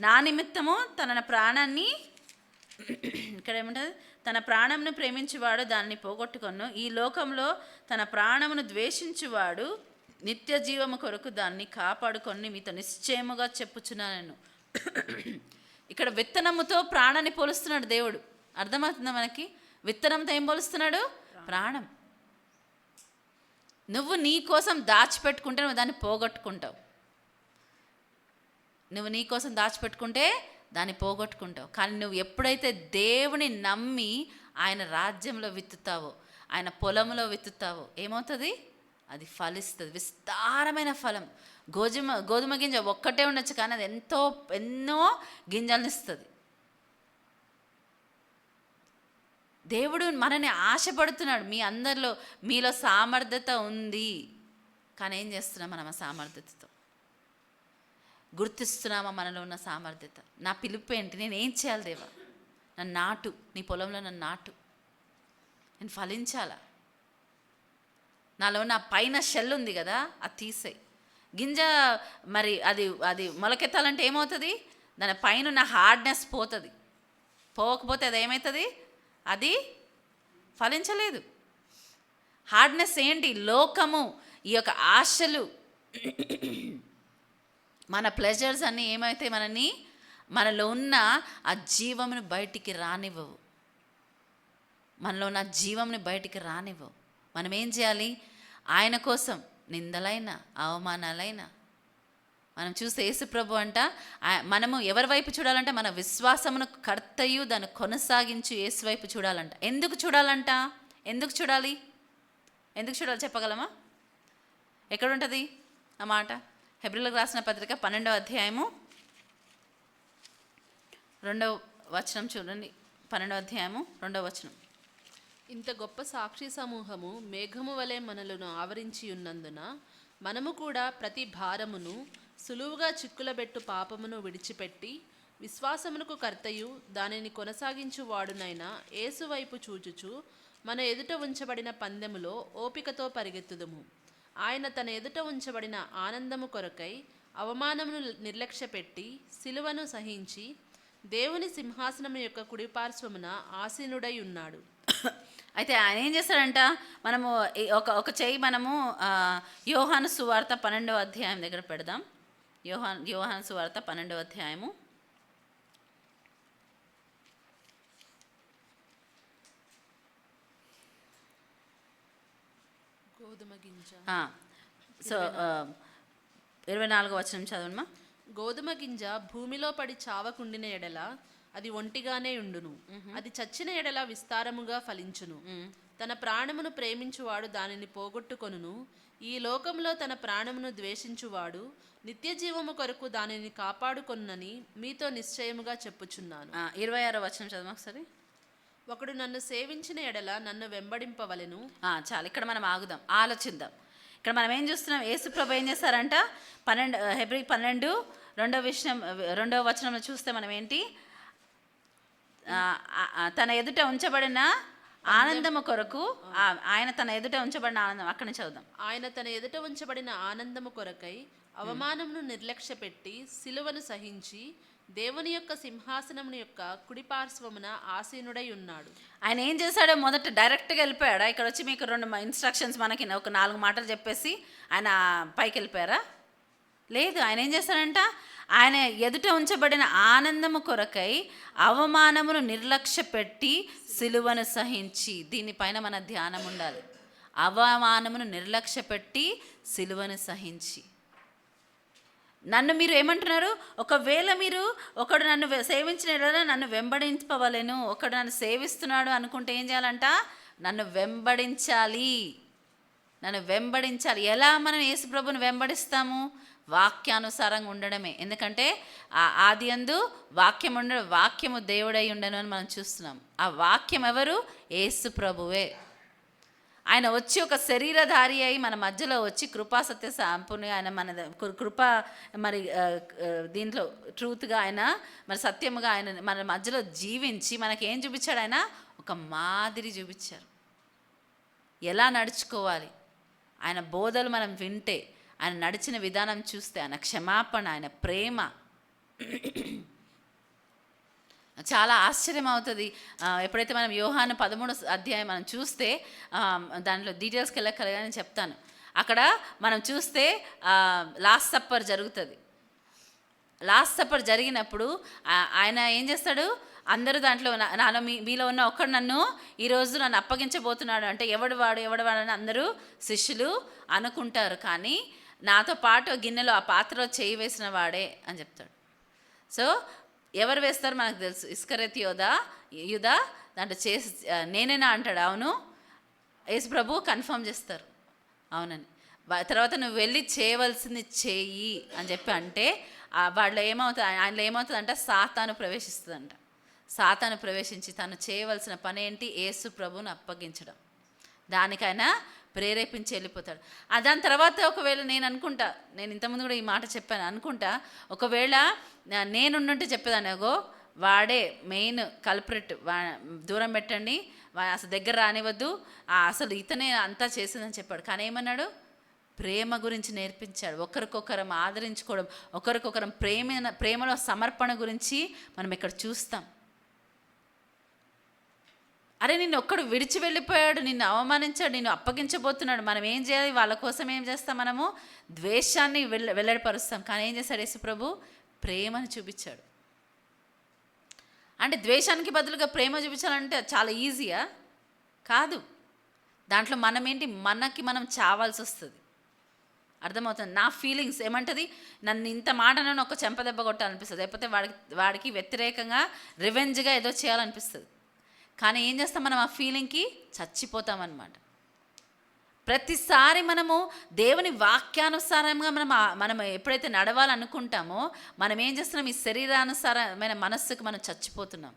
నా నిమిత్తము తన ప్రాణాన్ని, ఇక్కడ ఏమంటారు, తన ప్రాణమును ప్రేమించువాడు దాన్ని పోగొట్టుకొను, ఈ లోకంలో తన ప్రాణమును ద్వేషించువాడు నిత్య జీవము కొరకు దాన్ని కాపాడుకొని మీతో నిశ్చయముగా చెప్పుచున్నాను. ఇక్కడ విత్తనముతో ప్రాణాన్ని పోలుస్తున్నాడు దేవుడు. అర్థమవుతుందా మనకి? విత్తనంతో ఏం పోలుస్తున్నాడు? ప్రాణం. నువ్వు నీ కోసం దాచిపెట్టుకుంటే నువ్వు దాన్ని పోగొట్టుకుంటావు. నువ్వు నీ కోసం దాచిపెట్టుకుంటే దాన్ని పోగొట్టుకుంటావు. కానీ నువ్వు ఎప్పుడైతే దేవుని నమ్మి ఆయన రాజ్యంలో విత్తుతావో, ఆయన పొలంలో విత్తుతావో, ఏమవుతుంది? అది ఫలిస్తుంది, విస్తారమైన ఫలం. గోధుమ గింజ ఒక్కటే ఉండొచ్చు, కానీ అది ఎన్నో గింజలను ఇస్తుంది. దేవుడు మనని ఆశపడుతున్నాడు. మీలో సామర్థ్యత ఉంది, కానీ ఏం చేస్తున్నాం మనం? ఆ సామర్థ్యతతో గుర్తిస్తున్నామా మనలో ఉన్న సామర్థ్యత? నా పిలుపు ఏంటి? నేను ఏం చేయాలి దేవా? నన్ను నాటు, నీ పొలంలో నన్ను నాటు, నేను ఫలించాలా? నాలో నా పైన షెల్ ఉంది కదా, అది తీసేయి. గింజ మరి అది మొలకెత్తాలంటే ఏమవుతుంది? దాని పైన ఉన్న హార్డ్నెస్ పోతుంది. పోకపోతే అది ఏమవుతుంది? అది ఫలించలేదు. హార్డ్నెస్ ఏంటి? లోకము, ఈ యొక్క ఆశలు, మన ప్లెజర్స్ అన్నీ ఏమైతే మనలో ఉన్న ఆ జీవమును బయటికి రానివ్వవు. మనలో ఉన్న జీవంని బయటికి రానివ్వవు. మనం ఏం చేయాలి? ఆయన కోసం నిందలైన అవమానాలైన మనం చూస్తే యేసుప్రభు అంట, మనము ఎవరి వైపు చూడాలంటే మన విశ్వాసమును కర్తయు దాన్ని కొనసాగించు యేసు వైపు చూడాలంట. ఎందుకు చూడాలంట? ఎందుకు చూడాలి చెప్పగలమా? ఎక్కడుంటుంది ఆ మాట? హెబ్రీయులకు రాసిన పత్రిక 12వ అధ్యాయము 2వ వచనం చూడండి. 12వ అధ్యాయము 2వ వచనం. ఇంత గొప్ప సాక్షి సమూహము మేఘము వలె మనలను ఆవరించి ఉన్నందున మనము కూడా ప్రతి భారమును సులువుగా చిక్కులబెట్టు పాపమును విడిచిపెట్టి విశ్వాసమునకు కర్తయు దానిని కొనసాగించువాడునైన యేసు వైపు చూచుచు మన ఎదుట ఉంచబడిన పందెములో ఓపికతో పరిగెత్తుదుము. ఆయన తన ఎదుట ఉంచబడిన ఆనందము కొరకై అవమానమును నిర్లక్ష్యపెట్టి సిలువను సహించి దేవుని సింహాసనం యొక్క కుడిపార్శ్వమున ఆసీనుడై ఉన్నాడు. అయితే ఆయన ఏం చేస్తాడంట? మనము ఒక చెయ్యి మనము యోహాను సువార్త 12వ అధ్యాయం దగ్గర పెడదాం. యోహాను సువార్త 12వ అధ్యాయము గోధుమ గింజ. సో 24వ వచనం చదవమ్మా. గోధుమ గింజ భూమిలో పడి చావకుండిన ఎడల అది ఒంటిగానే ఉండును, అది చచ్చిన ఎడల విస్తారముగా ఫలించును. తన ప్రాణమును ప్రేమించువాడు దానిని పోగొట్టుకొనును, ఈ లోకంలో తన ప్రాణమును ద్వేషించువాడు నిత్య జీవము కొరకు దానిని కాపాడుకొనునని మీతో నిశ్చయముగా చెప్పుచున్నాను. 26వ వచనం చదవ ఒకసారి. ఒకడు నన్ను సేవించిన ఎడల నన్ను వెంబడింపవలెను. చాలు, ఇక్కడ మనం ఆగుదాం, ఆలోచిద్దాం. ఇక్కడ మనం ఏం చూస్తున్నాం? యేసుప్రభు ఏం చేస్తారంట? హెబ్రీ 12 2వ వచనంలో చూస్తే మనం ఏంటి? తన ఎదుట ఉంచబడిన ఆనందము కొరకు, ఆయన తన ఎదుట ఉంచబడిన ఆనందం, అక్కడి నుంచి చదువుదాం. ఆయన తన ఎదుట ఉంచబడిన ఆనందము కొరకై అవమానమును నిర్లక్ష్యపెట్టి సిలువను సహించి దేవుని యొక్క సింహాసనమును యొక్క కుడిపార్శ్వమున ఆసీనుడై ఉన్నాడు. ఆయన ఏం చేశాడో మొదట డైరెక్ట్గా వెళ్ళిపోయాడా? ఇక్కడ వచ్చి మీకు 2 ఇన్స్ట్రక్షన్స్ మనకి ఒక 4 మాటలు చెప్పేసి ఆయన పైకి వెళ్ళిపోయారా? లేదు. ఆయన ఏం చేశాడంట? ఆయన ఎదుట ఉంచబడిన ఆనందము కొరకై అవమానమును నిర్లక్ష్యపెట్టి సిలువను సహించి. దీనిపైన మన ధ్యానం ఉండాలి. అవమానమును నిర్లక్ష్యపెట్టి సిలువను సహించి. నన్ను మీరు ఏమంటున్నారు, ఒకవేళ మీరు ఒకడు నన్ను సేవించిన యెడల నన్ను వెంబడింపవలెను, ఒకడు నన్ను సేవిస్తున్నాడు అనుకుంటే ఏం చేయాలంట, నన్ను వెంబడించాలి. నన్ను వెంబడించాలి. ఎలా మనం యేసు ప్రభుని వెంబడిస్తాము? వాక్యానుసారంగా ఉండడమే. ఎందుకంటే ఆది యందు వాక్యం ఉండడం, వాక్యము దేవుడై ఉండను అని మనం చూస్తున్నాం. ఆ వాక్యం ఎవరు? యేసు ప్రభువే. ఆయన వచ్చి ఒక శరీరధారి అయి మన మధ్యలో వచ్చి కృపా సత్య సంపూర్ణంగా ఆయన మన కృప మరి దీంట్లో ట్రూత్గా ఆయన మరి సత్యముగా ఆయన మన మధ్యలో జీవించి మనకి ఏం చూపించాడు? ఆయన ఒక మాదిరి చూపించారు, ఎలా నడుచుకోవాలి. ఆయన బోధలు మనం వింటే, ఆయన నడిచిన విధానం చూస్తే, ఆయన క్షమాపణ, ఆయన ప్రేమ చాలా ఆశ్చర్యం అవుతుంది. ఎప్పుడైతే మనం యోహాను 13వ అధ్యాయం మనం చూస్తే, దాంట్లో డీటెయిల్స్కి వెళ్ళక్కర్లేదని చెప్తాను. అక్కడ మనం చూస్తే లాస్ట్ సప్పర్ జరుగుతుంది. లాస్ట్ సప్పర్ జరిగినప్పుడు ఆయన ఏం చేస్తాడు? అందరూ దాంట్లో నాలో మీలో ఉన్న ఒక్కడు నన్ను ఈరోజు నన్ను అప్పగించబోతున్నాడు అంటే ఎవడు వాడు అని అందరూ శిష్యులు అనుకుంటారు. కానీ నాతో పాటు గిన్నెలో ఆ పాత్రలో చేయి వేసిన వాడే అని చెప్తాడు. సో ఎవరు వేస్తారు మనకు తెలుసు. ఇస్కరియోతు యూదా దాంట్లో చేసి నేనేనా అంటాడు. అవును, యేసు ప్రభు కన్ఫర్మ్ చేస్తారు అవునని. తర్వాత నువ్వు వెళ్ళి చేయవలసింది చేయి అని చెప్పి అంటే ఆయనలో ఏమవుతుందంట, సాతాను ప్రవేశిస్తుందంట. సాతాను ప్రవేశించి తను చేయవలసిన పని ఏంటి? యేసు ప్రభువును అప్పగించడం. దానికైనా ప్రేరేపించి వెళ్ళిపోతాడు. దాని తర్వాత ఒకవేళ నేను ఇంతకుముందు కూడా ఈ మాట చెప్పాను అనుకుంటా, ఒకవేళ నేనుంటే చెప్పేదాన్ని, వాడే మెయిన్ కల్ప్రిట్, దూరం పెట్టండి, అసలు దగ్గర రానివద్దు, అసలు ఇతనే అంతా చేసిందని చెప్పాడు. కానీ ఏమన్నాడు? ప్రేమ గురించి నేర్పించాడు. ఒకరికొకరం ఆదరించుకోవడం, ఒకరికొకరం ప్రేమలో సమర్పణ గురించి మనం ఇక్కడ చూస్తాం. అరే నిన్ను ఒక్కడు విడిచి వెళ్ళిపోయాడు, నిన్ను అవమానించాడు, నిన్ను అప్పగించబోతున్నాడు, మనం ఏం చేయాలి? వాళ్ళ కోసం ఏం చేస్తాం? మనము ద్వేషాన్ని వెల్లడిపరుస్తాం. కానీ ఏం చేశాడు యేసు ప్రభు? ప్రేమను చూపించాడు. అంటే ద్వేషానికి బదులుగా ప్రేమ చూపించాలంటే చాలా ఈజీయా? కాదు. దాంట్లో మనకి మనం చావాల్సి వస్తుంది. అర్థమవుతుంది? నా ఫీలింగ్స్ ఏమంటుంది? నన్ను ఇంత మాటనని ఒక చెంపదెబ్బ కొట్టాలనిపిస్తుంది, లేకపోతే వాడికి వ్యతిరేకంగా రివెంజ్గా ఏదో చేయాలనిపిస్తుంది. కానీ ఏం చేస్తాం? మనం ఆ ఫీలింగ్కి చచ్చిపోతామన్నమాట. ప్రతిసారి మనము దేవుని వాక్యానుసారంగా మనం ఎప్పుడైతే నడవాలనుకుంటామో మనం ఏం చేస్తున్నాం? ఈ శరీరానుసారమైన మనస్సుకు మనం చచ్చిపోతున్నాం.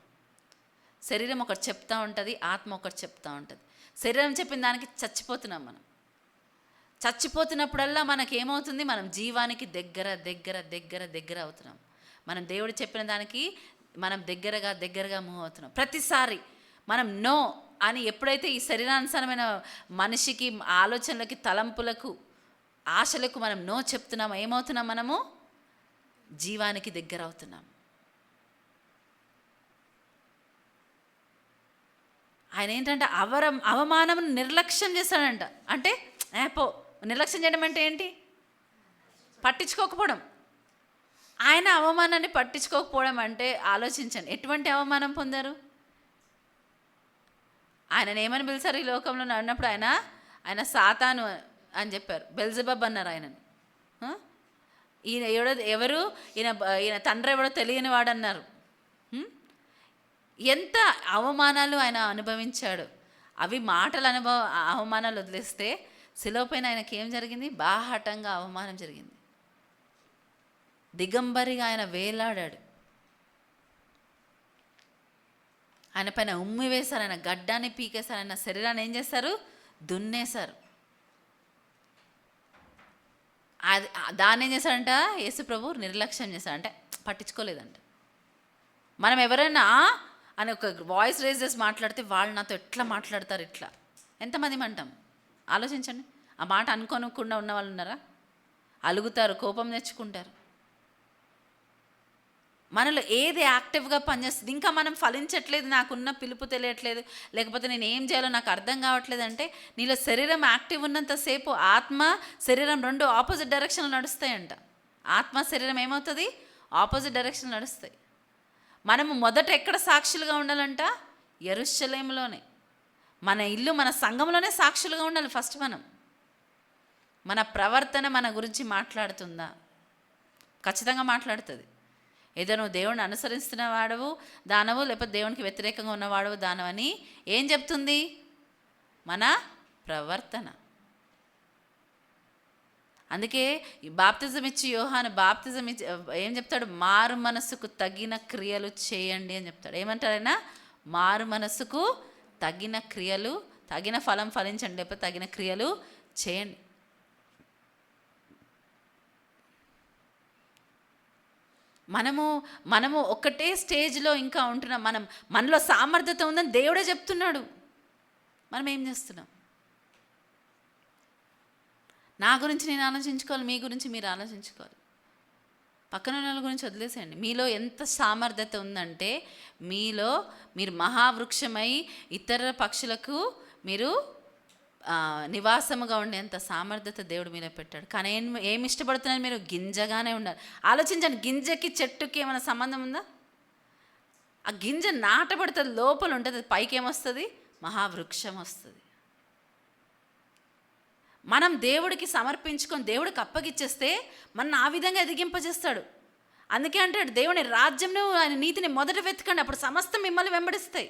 శరీరం ఒకటి చెప్తూ ఉంటుంది, ఆత్మ ఒకటి చెప్తూ ఉంటుంది. శరీరం చెప్పిన దానికి చచ్చిపోతున్నాం. మనం చచ్చిపోతున్నప్పుడల్లా మనకేమవుతుంది? మనం జీవానికి దగ్గర అవుతున్నాం. మనం దేవుడు చెప్పిన దానికి మనం దగ్గరగా మూవ్ అవుతున్నాం. ప్రతిసారి మనం నో అని ఎప్పుడైతే ఈ శరీరానుసారమైన మనిషికి ఆలోచనలకి, తలంపులకు, ఆశలకు మనం నో చెప్తున్నామో ఏమవుతున్నాం? మనము జీవానికి దగ్గర అవుతున్నాం. ఆయన ఏంటంటే అవమానం నిర్లక్ష్యం చేస్తాడంట. అంటే నిర్లక్ష్యం చేయడం అంటే ఏంటి? పట్టించుకోకపోవడం. ఆయన అవమానాన్ని పట్టించుకోకపోవడం అంటే ఆలోచించండి, ఎటువంటి అవమానం పొందారు? ఆయనను ఏమని పిలిచారు? ఈ లోకంలో ఉన్నప్పుడు ఆయన సాతాను అని చెప్పారు, బెల్జెబబ్ అన్నారు ఆయనని. ఎవరు ఈయన తండ్రి ఎవడో తెలియని వాడన్నారు. ఎంత అవమానాలు ఆయన అనుభవించాడు. అవి మాటల అవమానాలు వదిలేస్తే శిలువ పైన ఆయనకి ఏం జరిగింది? బాహాటంగా అవమానం జరిగింది. దిగంబరిగా ఆయన వేలాడాడు. ఆయన పైన ఉమ్మి వేశారు, ఆయన గడ్డాన్ని పీకేశారు, ఆయన శరీరాన్ని ఏం చేశారు? దున్నేశారు. దాన్ని ఏం చేశాడంట యేసు ప్రభు? నిర్లక్ష్యం చేశాడంటే పట్టించుకోలేదంట. మనం ఎవరైనా అని ఒక వాయిస్ రేజ్ చేసి మాట్లాడితే వాళ్ళు నాతో ఎట్లా మాట్లాడతారు, ఇట్లా ఎంతమంది అంటాం? ఆలోచించండి. ఆ మాట అనుకోనకుండా ఉన్న వాళ్ళు ఉన్నారా? అలుగుతారు, కోపం తెచ్చుకుంటారు. మనలో ఏది యాక్టివ్గా పనిచేస్తుంది? ఇంకా మనం ఫలించట్లేదు, నాకున్న పిలుపు తెలియట్లేదు, లేకపోతే నేను ఏం చేయాలో నాకు అర్థం కావట్లేదు అంటే నీలో శరీరం యాక్టివ్ ఉన్నంతసేపు ఆత్మ శరీరం రెండు ఆపోజిట్ డైరెక్షన్లో నడుస్తాయంట. ఆత్మ శరీరం ఏమవుతుంది? ఆపోజిట్ డైరెక్షన్ నడుస్తాయి. మనము మొదట ఎక్కడ సాక్షులుగా ఉండాలంట? యెరూషలేములోనే. మన ఇల్లు, మన సంఘంలోనే సాక్షులుగా ఉండాలి. ఫస్ట్ మన ప్రవర్తన మన గురించి మాట్లాడుతుందా? ఖచ్చితంగా మాట్లాడుతుంది. ఏదో నువ్వు దేవుడిని అనుసరిస్తున్న వాడవు దానవు, లేకపోతే దేవునికి వ్యతిరేకంగా ఉన్నవాడవు దానవని ఏం చెప్తుంది? మన ప్రవర్తన. అందుకే ఈ బాప్తిజం ఇచ్చి యోహాను బాప్తిజం ఇచ్చి ఏం చెప్తాడు? మారు మనస్సుకు తగిన క్రియలు చేయండి అని చెప్తాడు. ఏమంటారైనా? మారు మనస్సుకు తగిన క్రియలు, తగిన ఫలం ఫలించండి, లేకపోతే తగిన క్రియలు చేయండి. మనము ఒకటే స్టేజ్లో ఇంకా ఉంటున్నాం. మనలో సామర్థ్యత ఉందని దేవుడే చెప్తున్నాడు. మనం ఏం చేస్తున్నాం? నా గురించి నేను ఆలోచించుకోవాలి, మీ గురించి మీరు ఆలోచించుకోవాలి. పక్కన వాళ్ళ గురించి వదిలేసేయండి. మీలో ఎంత సామర్థ్యత ఉందంటే మీరు మహావృక్షమై ఇతర పక్షులకు మీరు నివాసముగా ఉండేంత సామర్థ్యత దేవుడు మీలో పెట్టాడు. కానీ ఏమి ఇష్టపడుతున్నారు మీరు? గింజగానే ఉండాలి. ఆలోచించండి, గింజకి చెట్టుకి ఏమైనా సంబంధం ఉందా? ఆ గింజ నాటబడుతుంది, లోపల ఉంటుంది, పైకి ఏమొస్తుంది? మహావృక్షం వస్తుంది. మనం దేవుడికి సమర్పించుకొని దేవుడికి అప్పగిచ్చేస్తే మన ఆ విధంగా ఎదిగింపజేస్తాడు. అందుకే అంటాడు, దేవుని రాజ్యంను ఆయన నీతిని మొదట వెతకండి, అప్పుడు సమస్తం మిమ్మల్ని వెంబడిస్తాయి.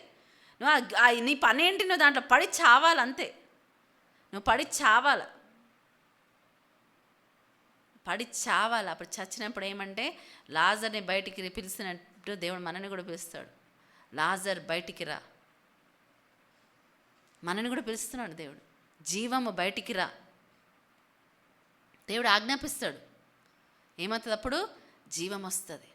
నువ్వు నీ పనేంటి? నువ్వు దాంట్లో పడి చావాలి, అంతే. నువ్వు పడి చావాలి. అప్పుడు చచ్చినప్పుడు ఏమంటే లాజర్ని బయటికి పిలిచినట్టు దేవుడు మనని కూడా పిలుస్తాడు. లాజర్ బయటికి రా, మనని కూడా పిలుస్తున్నాడు దేవుడు. జీవము బయటికి రా, దేవుడు ఆజ్ఞాపిస్తాడు. ఏమవుతుంది అప్పుడు? జీవం వస్తుంది.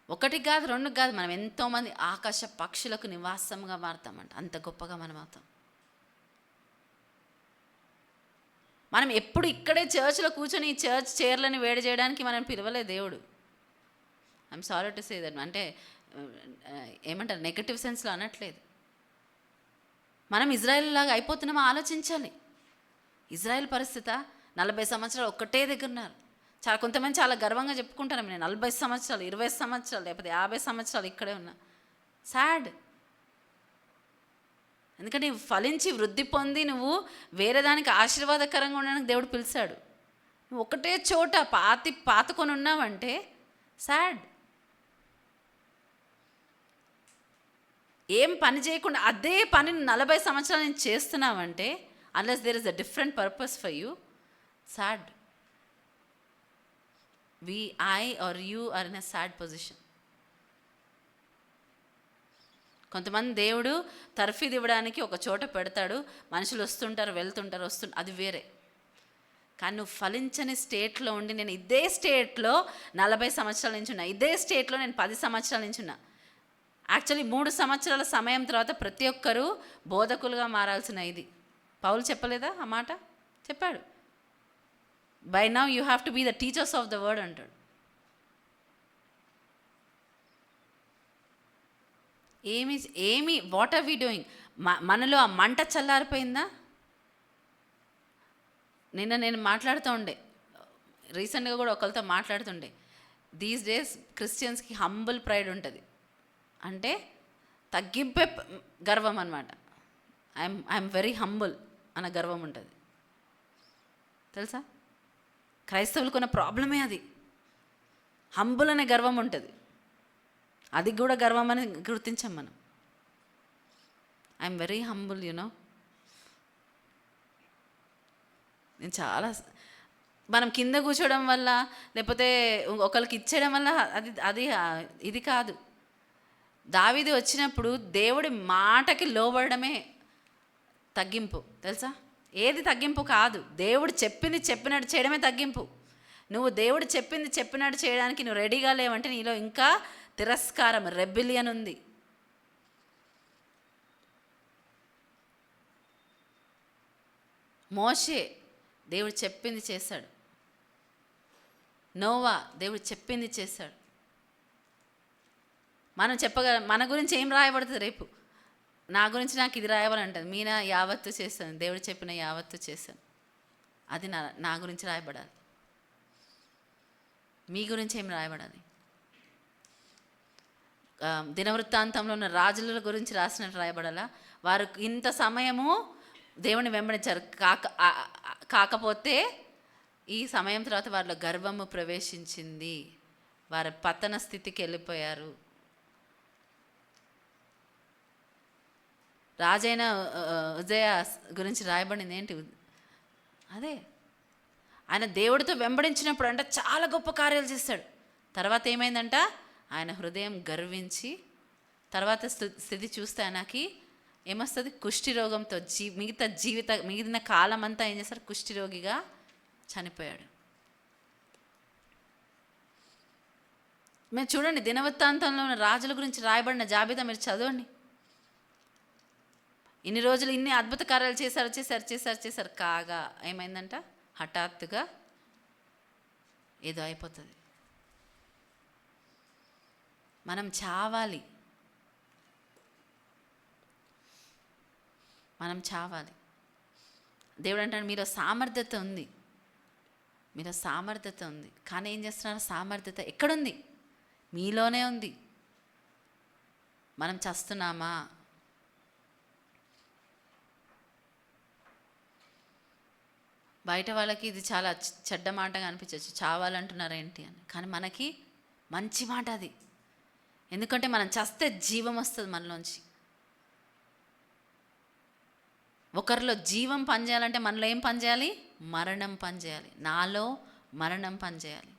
ఒకటికి కాదు, రెండుకి కాదు, మనం ఎంతోమంది ఆకాశ పక్షులకు నివాసంగా మారుతామంట. అంత గొప్పగా మనం అవుతాం. మనం ఎప్పుడు ఇక్కడే చర్చ్లో కూర్చొని ఈ చర్చ్ చైర్లని వేడి చేయడానికి మనం పిలవలే దేవుడు. I'm sorry to say that. అంటే ఏమంటారు, నెగటివ్ సెన్స్లో అనట్లేదు. మనం ఇజ్రాయెల్ లాగా అయిపోతున్నామో ఆలోచించాలి. ఇజ్రాయెల్ పరిస్థితి 40 సంవత్సరాలు ఒక్కటే దగ్గర ఉన్నారు. కొంతమంది చాలా గర్వంగా చెప్పుకుంటారు, నేను 40 సంవత్సరాలు 20 సంవత్సరాలు లేకపోతే 50 సంవత్సరాలు ఇక్కడే ఉన్నా. సాడ్. ఎందుకంటే నువ్వు ఫలించి వృద్ధి పొంది నువ్వు వేరే దానికి ఆశీర్వాదకరంగా ఉండడానికి దేవుడు పిలిచాడు. నువ్వు ఒకటే చోట పాతుకొని ఉన్నావంటే సాడ్. ఏం పని చేయకుండా అదే పనిని 40 సంవత్సరాలు నేను చేస్తున్నావంటే, unless there is a different purpose for you, sad. I or you are in a sad position. కొంతమంది దేవుడు తర్ఫీదు ఇవ్వడానికి ఒక చోట పెడతాడు, మనుషులు వస్తుంటారు వెళ్తుంటారు అది వేరే. కానీ నువ్వు ఫలించని స్టేట్లో ఉండి, నేను ఇదే స్టేట్లో 40 సంవత్సరాల నుంచి ఉన్నా, ఇదే స్టేట్లో నేను 10 సంవత్సరాల నుంచి ఉన్నా. యాక్చువల్లీ 3 సంవత్సరాల సమయం తర్వాత ప్రతి ఒక్కరూ బోధకులుగా మారాల్సిన ఇది. పౌలు చెప్పలేదా ఆ మాట? చెప్పాడు. By now you have to be the teachers of the word అంటాడు. What are we doing? మనలో ఆ మంట చల్లారిపోయిందా? నిన్న నేను మాట్లాడుతూ ఉండే, రీసెంట్గా కూడా ఒకరితో మాట్లాడుతుండే, దీస్ డేస్ క్రిస్టియన్స్కి హంబుల్ ప్రైడ్ ఉంటుంది. అంటే తగ్గింపే గర్వం అనమాట. ఐఎమ్ వెరీ హంబుల్ అన్న గర్వం ఉంటుంది. తెలుసా? క్రైస్తవులకు ఉన్న ప్రాబ్లమే అది. హంబుల్ అనే గర్వం ఉంటుంది. అది కూడా గర్వం అని గుర్తించాం మనం. I'm very humble, you know. నేను చాలా మనం కింద కూర్చోవడం వల్ల లేకపోతే ఒకరికి ఇచ్చేయడం వల్ల అది ఇది కాదు. దావీదు వచ్చినప్పుడు దేవుడి మాటకి లోబడమే తగ్గింపు. తెలుసా? ఏది తగ్గింపు కాదు. దేవుడు చెప్పింది చెప్పినట్టు చేయడమే తగ్గింపు. నువ్వు దేవుడు చెప్పింది చెప్పినట్టు చేయడానికి నువ్వు రెడీగా లేవంటే నీలో ఇంకా తిరస్కారం, రెబిలియన్ ఉంది. మోషే దేవుడు చెప్పింది చేశాడు. నోవా దేవుడు చెప్పింది చేశాడు. మనం మన గురించి ఏం రాయబడుతుంది రేపు? నా గురించి నాకు ఇది రాయబడాలంటుంది. మీనా యావత్తు చేశాను, దేవుడు చెప్పిన యావత్తు చేశాను, అది నా గురించి రాయబడాలి. మీ గురించి ఏం రాయబడాలి? దినవృత్తాంతంలో ఉన్న రాజుల గురించి రాసినట్టు రాయబడాలా? వారు ఇంత సమయము దేవుని వెంబడించారు, కాకపోతే ఈ సమయం తర్వాత వారిలో గర్వము ప్రవేశించింది, వారి పతన స్థితికి వెళ్ళిపోయారు. రాజైన ఉజయ గురించి రాయబడింది ఏంటి? అదే ఆయన దేవుడితో వెంబడించినప్పుడు అంట చాలా గొప్ప కార్యాలు చేశాడు. తర్వాత ఏమైందంట, ఆయన హృదయం గర్వించి తర్వాత స్థితి చూస్తే ఆయనకి ఏమొస్తుంది, కుష్టి రోగంతో మిగిలిన కాలం అంతా ఏం చేస్తారు, కుష్టి రోగిగా చనిపోయాడు. మీరు చూడండి, దినవృత్తాంతంలో ఉన్న రాజుల గురించి రాయబడిన జాబితా మీరు చదవండి. ఇన్ని రోజులు ఇన్ని అద్భుత కార్యాలు చేశారు కాగా ఏమైందంట, హఠాత్తుగా ఏదో అయిపోతుంది. మనం చావాలి. దేవుడు అంటాడు మీలో సామర్థ్యత ఉంది, కానీ ఏం చేస్తున్నారు? సామర్థ్యత ఎక్కడుంది? మీలోనే ఉంది. మనం చస్తున్నామా? బయట వాళ్ళకి ఇది చాలా చెడ్డ మాటగా అనిపించవచ్చు, చావాలంటున్నారేంటి అని. కానీ మనకి మంచి మాట అది. ఎందుకంటే మనం చస్తే జీవం వస్తుంది మనలోంచి. ఒకరిలో జీవం పనిచేయాలంటే మనలో ఏం పనిచేయాలి? మరణం పనిచేయాలి. నాలో మరణం పనిచేయాలి.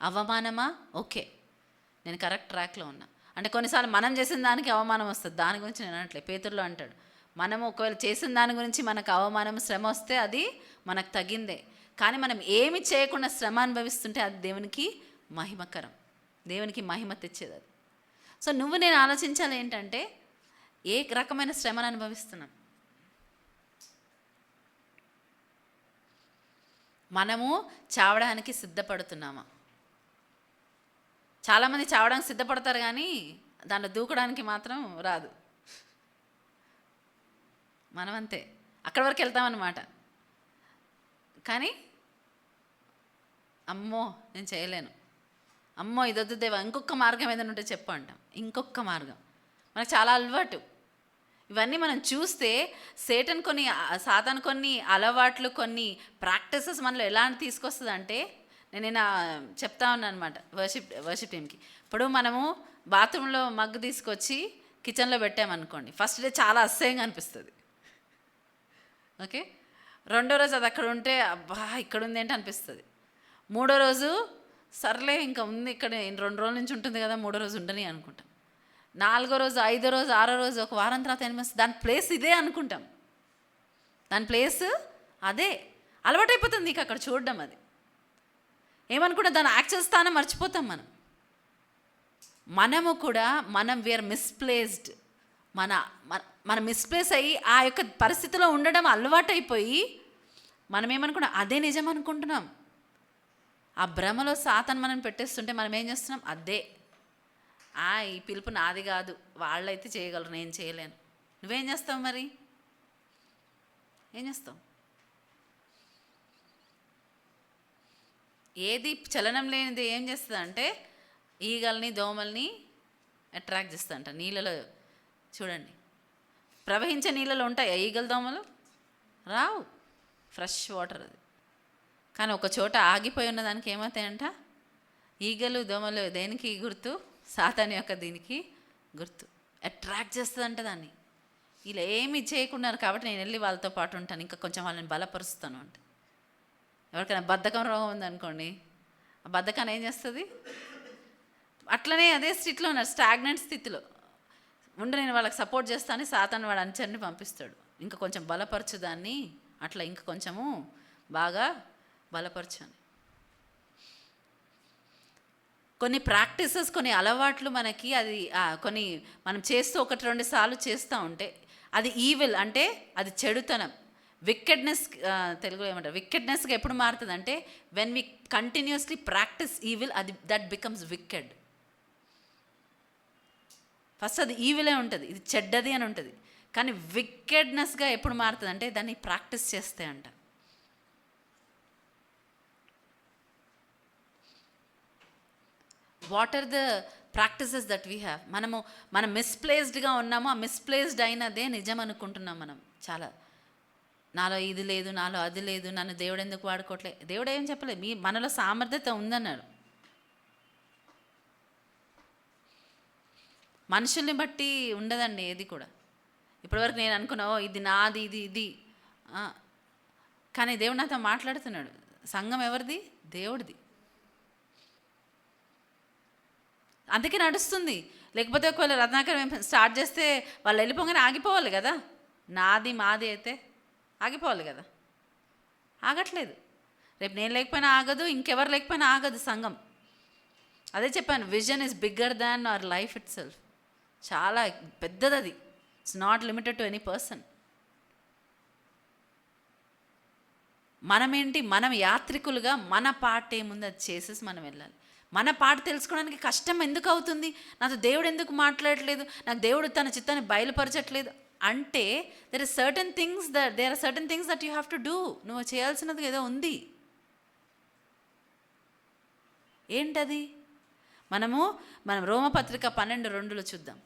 అవమానమా? ఓకే, నేను కరెక్ట్ ట్రాక్లో ఉన్నా. అంటే కొన్నిసార్లు మనం చేసిన దానికి అవమానం వస్తుంది, దాని గురించి నేను అనట్లే. పేతురులో అంటాడు, మనము ఒకవేళ చేసిన దాని గురించి మనకు అవమానం, శ్రమ వస్తే అది మనకు తగిందే. కానీ మనం ఏమి చేయకుండా శ్రమ అనుభవిస్తుంటే అది దేవునికి మహిమకరం, దేవునికి మహిమ తెచ్చేది అది. సో నువ్వు నేను ఆలోచించాలి ఏంటంటే, ఏ రకమైన శ్రమను అనుభవిస్తున్నాం. మనము చావడానికి సిద్ధపడుతున్నామా? చాలామంది చావడానికి సిద్ధపడతారు కానీ దాంట్లో దూకడానికి మాత్రం రాదు. మనం అంతే, అక్కడి వరకు వెళ్తామన్నమాట. కానీ అమ్మో నేను చేయలేను, అమ్మో ఇదొద్దు దేవా, ఇంకొక మార్గం ఏదైనా ఉంటే చెప్పు అంటాం. ఇంకొక మార్గం మనకు చాలా అలవాటు. ఇవన్నీ మనం చూస్తే సాతాను కొన్ని అలవాట్లు, కొన్ని ప్రాక్టీసెస్ మనలో ఎలా తీసుకొస్తుంది అంటే, నేను చెప్తా ఉన్నాను అనమాట వర్షిప్ టీమ్కి. ఇప్పుడు మనము బాత్రూంలో మగ్గు తీసుకొచ్చి కిచెన్లో పెట్టామనుకోండి, ఫస్ట్ డే చాలా అసహ్యంగా అనిపిస్తుంది. ఓకే, రెండో రోజు అది అక్కడ ఉంటే అబ్బా ఇక్కడ ఉంది ఏంటి అనిపిస్తుంది. మూడో రోజు సర్లే ఇంకా ఉంది ఇక్కడ 2 రోజుల నుంచి ఉంటుంది కదా, మూడో రోజు ఉండని అనుకుంటాం. 4వ రోజు, 5వ రోజు, 6వ రోజు, ఒక వారం తర్వాత ఏమనిపిస్తుంది, దాని ప్లేస్ ఇదే అనుకుంటాం. దాని ప్లేస్ అదే అలవాటైపోతుంది నీకు అక్కడ చూడడం. అది ఏమనుకుంటాం, దాని యాక్చువల్ స్థానం మర్చిపోతాం మనము కూడా వీఆర్ మిస్ప్లేస్డ్. మన మిస్ప్లేస్ అయ్యి ఆ యొక్క పరిస్థితిలో ఉండడం అలవాటైపోయి మనం ఏమనుకున్నాం, అదే నిజం అనుకుంటున్నాం. ఆ భ్రమలో సాతాను మనం పెట్టేస్తుంటే మనం ఏం చేస్తున్నాం, అదే ఈ పిలుపు నాది కాదు, వాళ్ళైతే చేయగలరు, నేను చేయలేను. నువ్వేం చేస్తావు మరి? ఏం చేస్తావు? ఏది చలనం లేనిది ఏం చేస్తుంది అంటే ఈగల్ని, దోమల్ని అట్రాక్ట్ చేస్తుందంట. నీళ్ళలో చూడండి, ప్రవహించే నీళ్ళలో ఉంటాయి ఈగలు, దోమలు రావు, ఫ్రెష్ వాటర్ అది. కానీ ఒక చోట ఆగిపోయి ఉన్న దానికి ఏమవుతాయంట, ఈగలు, దోమలు దేనికి గుర్తు? సాతాను యొక్క దీనికి గుర్తు. అట్రాక్ట్ చేస్తుందంట దాన్ని. ఇలా ఏమి చేయకున్నారు కాబట్టి నేను వెళ్ళి వాళ్ళతో పాటు ఉంటాను, ఇంకా కొంచెం వాళ్ళని బలపరుస్తాను అంటే. ఎవరికైనా బద్ధకం రోగం ఉందనుకోండి, ఆ బద్ధకాన్ని ఏం చేస్తుంది, అట్లనే అదే స్థితిలో ఉన్నారు, స్టాగ్నెంట్ స్థితిలో ఉండి నేను వాళ్ళకి సపోర్ట్ చేస్తాను, సాతాను వాడు అనుచరుని పంపిస్తాడు, ఇంకా కొంచెం బలపరచు దాన్ని, అట్లా ఇంకా కొంచెము బాగా బలపరచని. కొన్ని ప్రాక్టీసెస్, కొన్ని అలవాట్లు మనకి అది కొన్ని మనం చేస్తూ 1-2 సార్లు చేస్తూ ఉంటే అది ఈవిల్, అంటే అది చెడుతనం, విక్కెడ్నెస్. తెలుగులో ఏమంటారు, విక్కెడ్నెస్గా ఎప్పుడు మారుతుంది అంటే when we continuously practice evil, అది దట్ బికమ్స్ విక్కెడ్. ఫస్ట్ అది ఈవిలే ఉంటుంది, ఇది చెడ్డది అని ఉంటుంది. కానీ విక్కెడ్నెస్గా ఎప్పుడు మారుతుంది అంటే దాన్ని ప్రాక్టీస్ చేస్తే అంట. What are the practices that we have? మనం మిస్ప్లేస్డ్గా ఉన్నాము, ఆ మిస్ప్లేస్డ్ అయినదే నిజం అనుకుంటున్నాం మనం చాలా. నాలో ఇది లేదు, నాలో అది లేదు, నన్ను దేవుడు ఎందుకు వాడుకోవట్లే. దేవుడు ఏం చెప్పలేదు, మనలో సామర్థ్యత ఉందన్నాడు. మనుషుల్ని బట్టి ఉండదండి ఏది కూడా. ఇప్పటివరకు నేను అనుకున్నా ఇది నాది, ఇది కానీ దేవుడు నాతో మాట్లాడుతున్నాడు. సంఘం ఎవరిది? దేవుడిది. అందుకే నడుస్తుంది. లేకపోతే ఒకవేళ రత్నాకర్ స్టార్ట్ చేస్తే వాళ్ళు వెళ్ళిపోగానే ఆగిపోవాలి కదా. నాది మాది అయితే ఆగిపోవాలి కదా, ఆగట్లేదు. రేపు నేను లేకపోయినా ఆగదు, ఇంకెవరు లేకపోయినా ఆగదు సంఘం. అదే చెప్పాను, vision is bigger than our life itself. చాలా పెద్దది అది. It's not limited to any person. మనమేంటి, మనం యాత్రికులుగా మన పాట ఏముంది అది చేసేసి మనం వెళ్ళాలి. మన పాట తెలుసుకోవడానికి కష్టం ఎందుకు అవుతుంది? నాతో దేవుడు ఎందుకు మాట్లాడట్లేదు, నాకు దేవుడు తన చిత్తాన్ని బయలుపరచట్లేదు అంటే there are certain things that you have to do. నువ్వు చేయాల్సినది ఏదో ఉంది. ఏంటది? మనం రోమపత్రిక 12:2 చూద్దాం.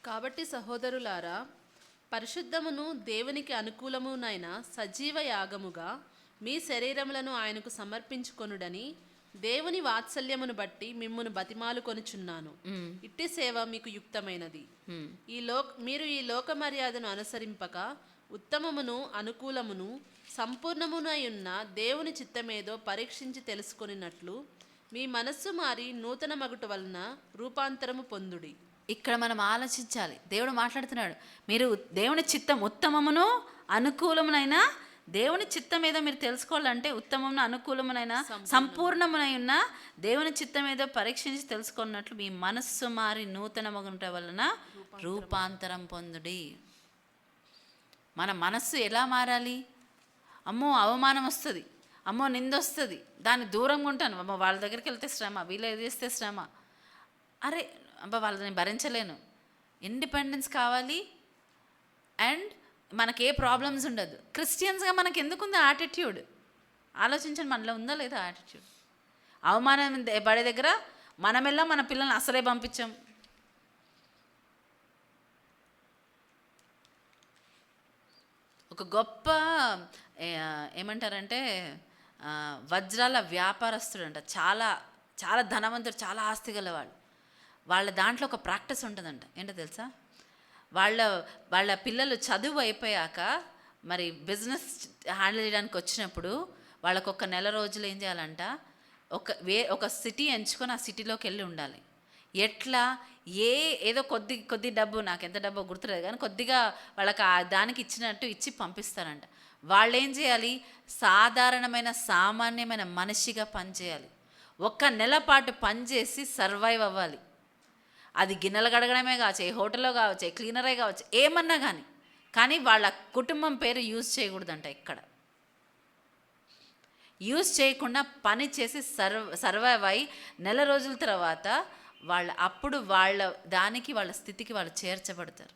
కాబట్టి సహోదరులారా, పరిశుద్ధమును దేవునికి అనుకూలమునైన సజీవ యాగముగా మీ శరీరములను ఆయనకు సమర్పించుకొనుడని దేవుని వాత్సల్యమును బట్టి మిమ్మును బతిమాలు కొనుచున్నాను. ఇట్టి సేవ మీకు యుక్తమైనది. మీరు ఈ లోక మర్యాదను అనుసరింపక ఉత్తమమును అనుకూలమును సంపూర్ణమునయున్న దేవుని చిత్తమేదో పరీక్షించి తెలుసుకొనినట్లు మీ మనస్సు మారి నూతన మగుట వలన రూపాంతరము పొందుడి. ఇక్కడ మనం ఆలోచించాలి. దేవుడు మాట్లాడుతున్నాడు, మీరు దేవుని చిత్తం ఉత్తమమును అనుకూలమునైన దేవుని చిత్తం ఏదో మీరు తెలుసుకోవాలంటే ఉత్తమమును అనుకూలమునైన సంపూర్ణమునై ఉన్న దేవుని చిత్తం ఏదో పరీక్షించి తెలుసుకున్నట్లు మీ మనస్సు మారి నూతన మగుట వలన రూపాంతరం పొందుడి. మన మనస్సు ఎలా మారాలి? అమ్మో అవమానం వస్తుంది, అమ్మో నిందొస్తుంది, దాన్ని దూరంగా ఉంటాను. అమ్మో వాళ్ళ దగ్గరికి వెళ్తే శ్రమ, వీళ్ళు ఏది చేస్తే శ్రమ, అరే అబ్బా వాళ్ళని భరించలేను. ఇండిపెండెన్స్ కావాలి అండ్ మనకి ఏ ప్రాబ్లమ్స్ ఉండదు. క్రిస్టియన్స్గా మనకి ఎందుకుంది యాటిట్యూడ్? ఆలోచించండి, మనలో ఉందా లేదా యాటిట్యూడ్? అవమానం పడే దగ్గర మనమెల్లా మన పిల్లల్ని అసలే పంపించాం. ఒక గొప్ప ఏమంటారంటే వజ్రాల వ్యాపారస్తుడంట, చాలా చాలా ధనవంతుడు, చాలా ఆస్తి గలవాడు. వాళ్ళ దాంట్లో ఒక ప్రాక్టీస్ ఉంటుందంట. ఏంటో తెలుసా? వాళ్ళ పిల్లలు చదువు అయిపోయాక మరి బిజినెస్ హ్యాండిల్ చేయడానికి వచ్చినప్పుడు వాళ్ళకు ఒక నెల రోజులు ఏం చేయాలంట, ఒక సిటీ ఎంచుకొని ఆ సిటీలోకి వెళ్ళి ఉండాలి. ఎట్లా ఏదో కొద్ది డబ్బు, నాకు ఎంత డబ్బో గుర్తులేదు కానీ కొద్దిగా వాళ్ళకి దానికి ఇచ్చినట్టు ఇచ్చి పంపిస్తారంట. వాళ్ళు ఏం చేయాలి? సాధారణమైన సామాన్యమైన మనిషిగా పనిచేయాలి. 1 నెల పాటు పనిచేసి సర్వైవ్ అవ్వాలి. అది గిన్నెలు కడగడమే కావచ్చు, ఏ హోటల్లో కావచ్చు, ఏ క్లీనరే కావచ్చు, ఏమన్నా కానీ వాళ్ళ కుటుంబం పేరు యూజ్ చేయకూడదంట. ఇక్కడ యూజ్ చేయకుండా పని చేసి సర్వైవ్ అయి నెల రోజుల తర్వాత అప్పుడు వాళ్ళ స్థితికి వాళ్ళు చేర్చబడతారు.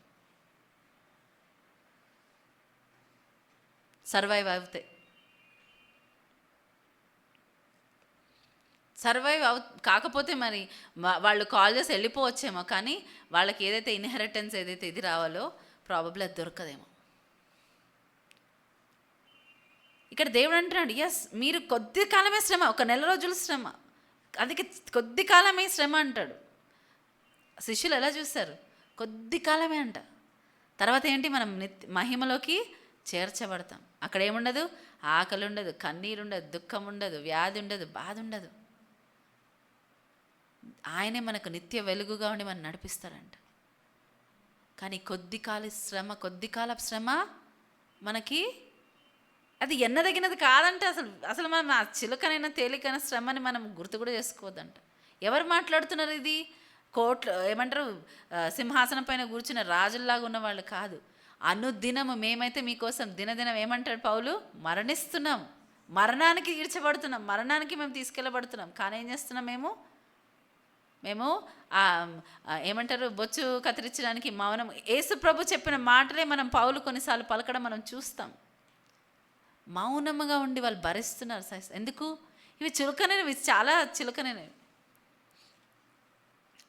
సర్వైవ్ అవుతాయి. కాకపోతే మరి వాళ్ళు కాల్ చేసి వెళ్ళిపోవచ్చేమో, కానీ వాళ్ళకి ఏదైతే ఇన్హెరిటెన్స్ ఏదైతే ఇది రావాలో ప్రాబబ్లీ అది దొరకదేమో. ఇక్కడ దేవుడు అంటున్నాడు, ఎస్ మీరు కొద్ది కాలమే శ్రమ, 1 నెల రోజుల శ్రమ, అందుకే కొద్ది కాలమే శ్రమ అంటాడు. శిష్యులు ఎలా చూస్తారు? కొద్ది కాలమే అంట. తర్వాత ఏంటి? మనం మహిమలోకి చేర్చబడతాం. అక్కడ ఏముండదు? ఆకలి ఉండదు, కన్నీరు ఉండదు, దుఃఖం ఉండదు, వ్యాధి ఉండదు, బాధ ఉండదు. ఆయనే మనకు నిత్య వెలుగుగా ఉండి మనం నడిపిస్తారంట. కానీ కొద్ది కాల శ్రమ మనకి అది ఎన్నదగినది కాదంటే అసలు మనం ఆ చిలుకనైనా తేలికైన శ్రమని మనం గుర్తు కూడా చేసుకోవద్దంట. ఎవరు మాట్లాడుతున్నారు? ఇది ఏమంటారు, సింహాసనం పైన కూర్చున్న రాజుల్లాగా ఉన్నవాళ్ళు కాదు. అనుదినము మేమైతే మీకోసం దినదినం ఏమంటాడు పౌలు? మరణిస్తున్నాం, మరణానికి ఈడ్చబడుతున్నాం, మరణానికి మేము తీసుకెళ్ళబడుతున్నాం. కానీ ఏం చేస్తున్నాం? మేము ఏమంటారు, బొచ్చు కత్తిరించడానికి మౌనం. యేసు ప్రభు చెప్పిన మాటలే మనం పౌలు కొన్నిసార్లు పలకడం మనం చూస్తాం. మౌనముగా ఉండి వాళ్ళు భరిస్తున్నారు. ఎందుకు? ఇవి చులకనైనవి, చాలా చులకనైనవి.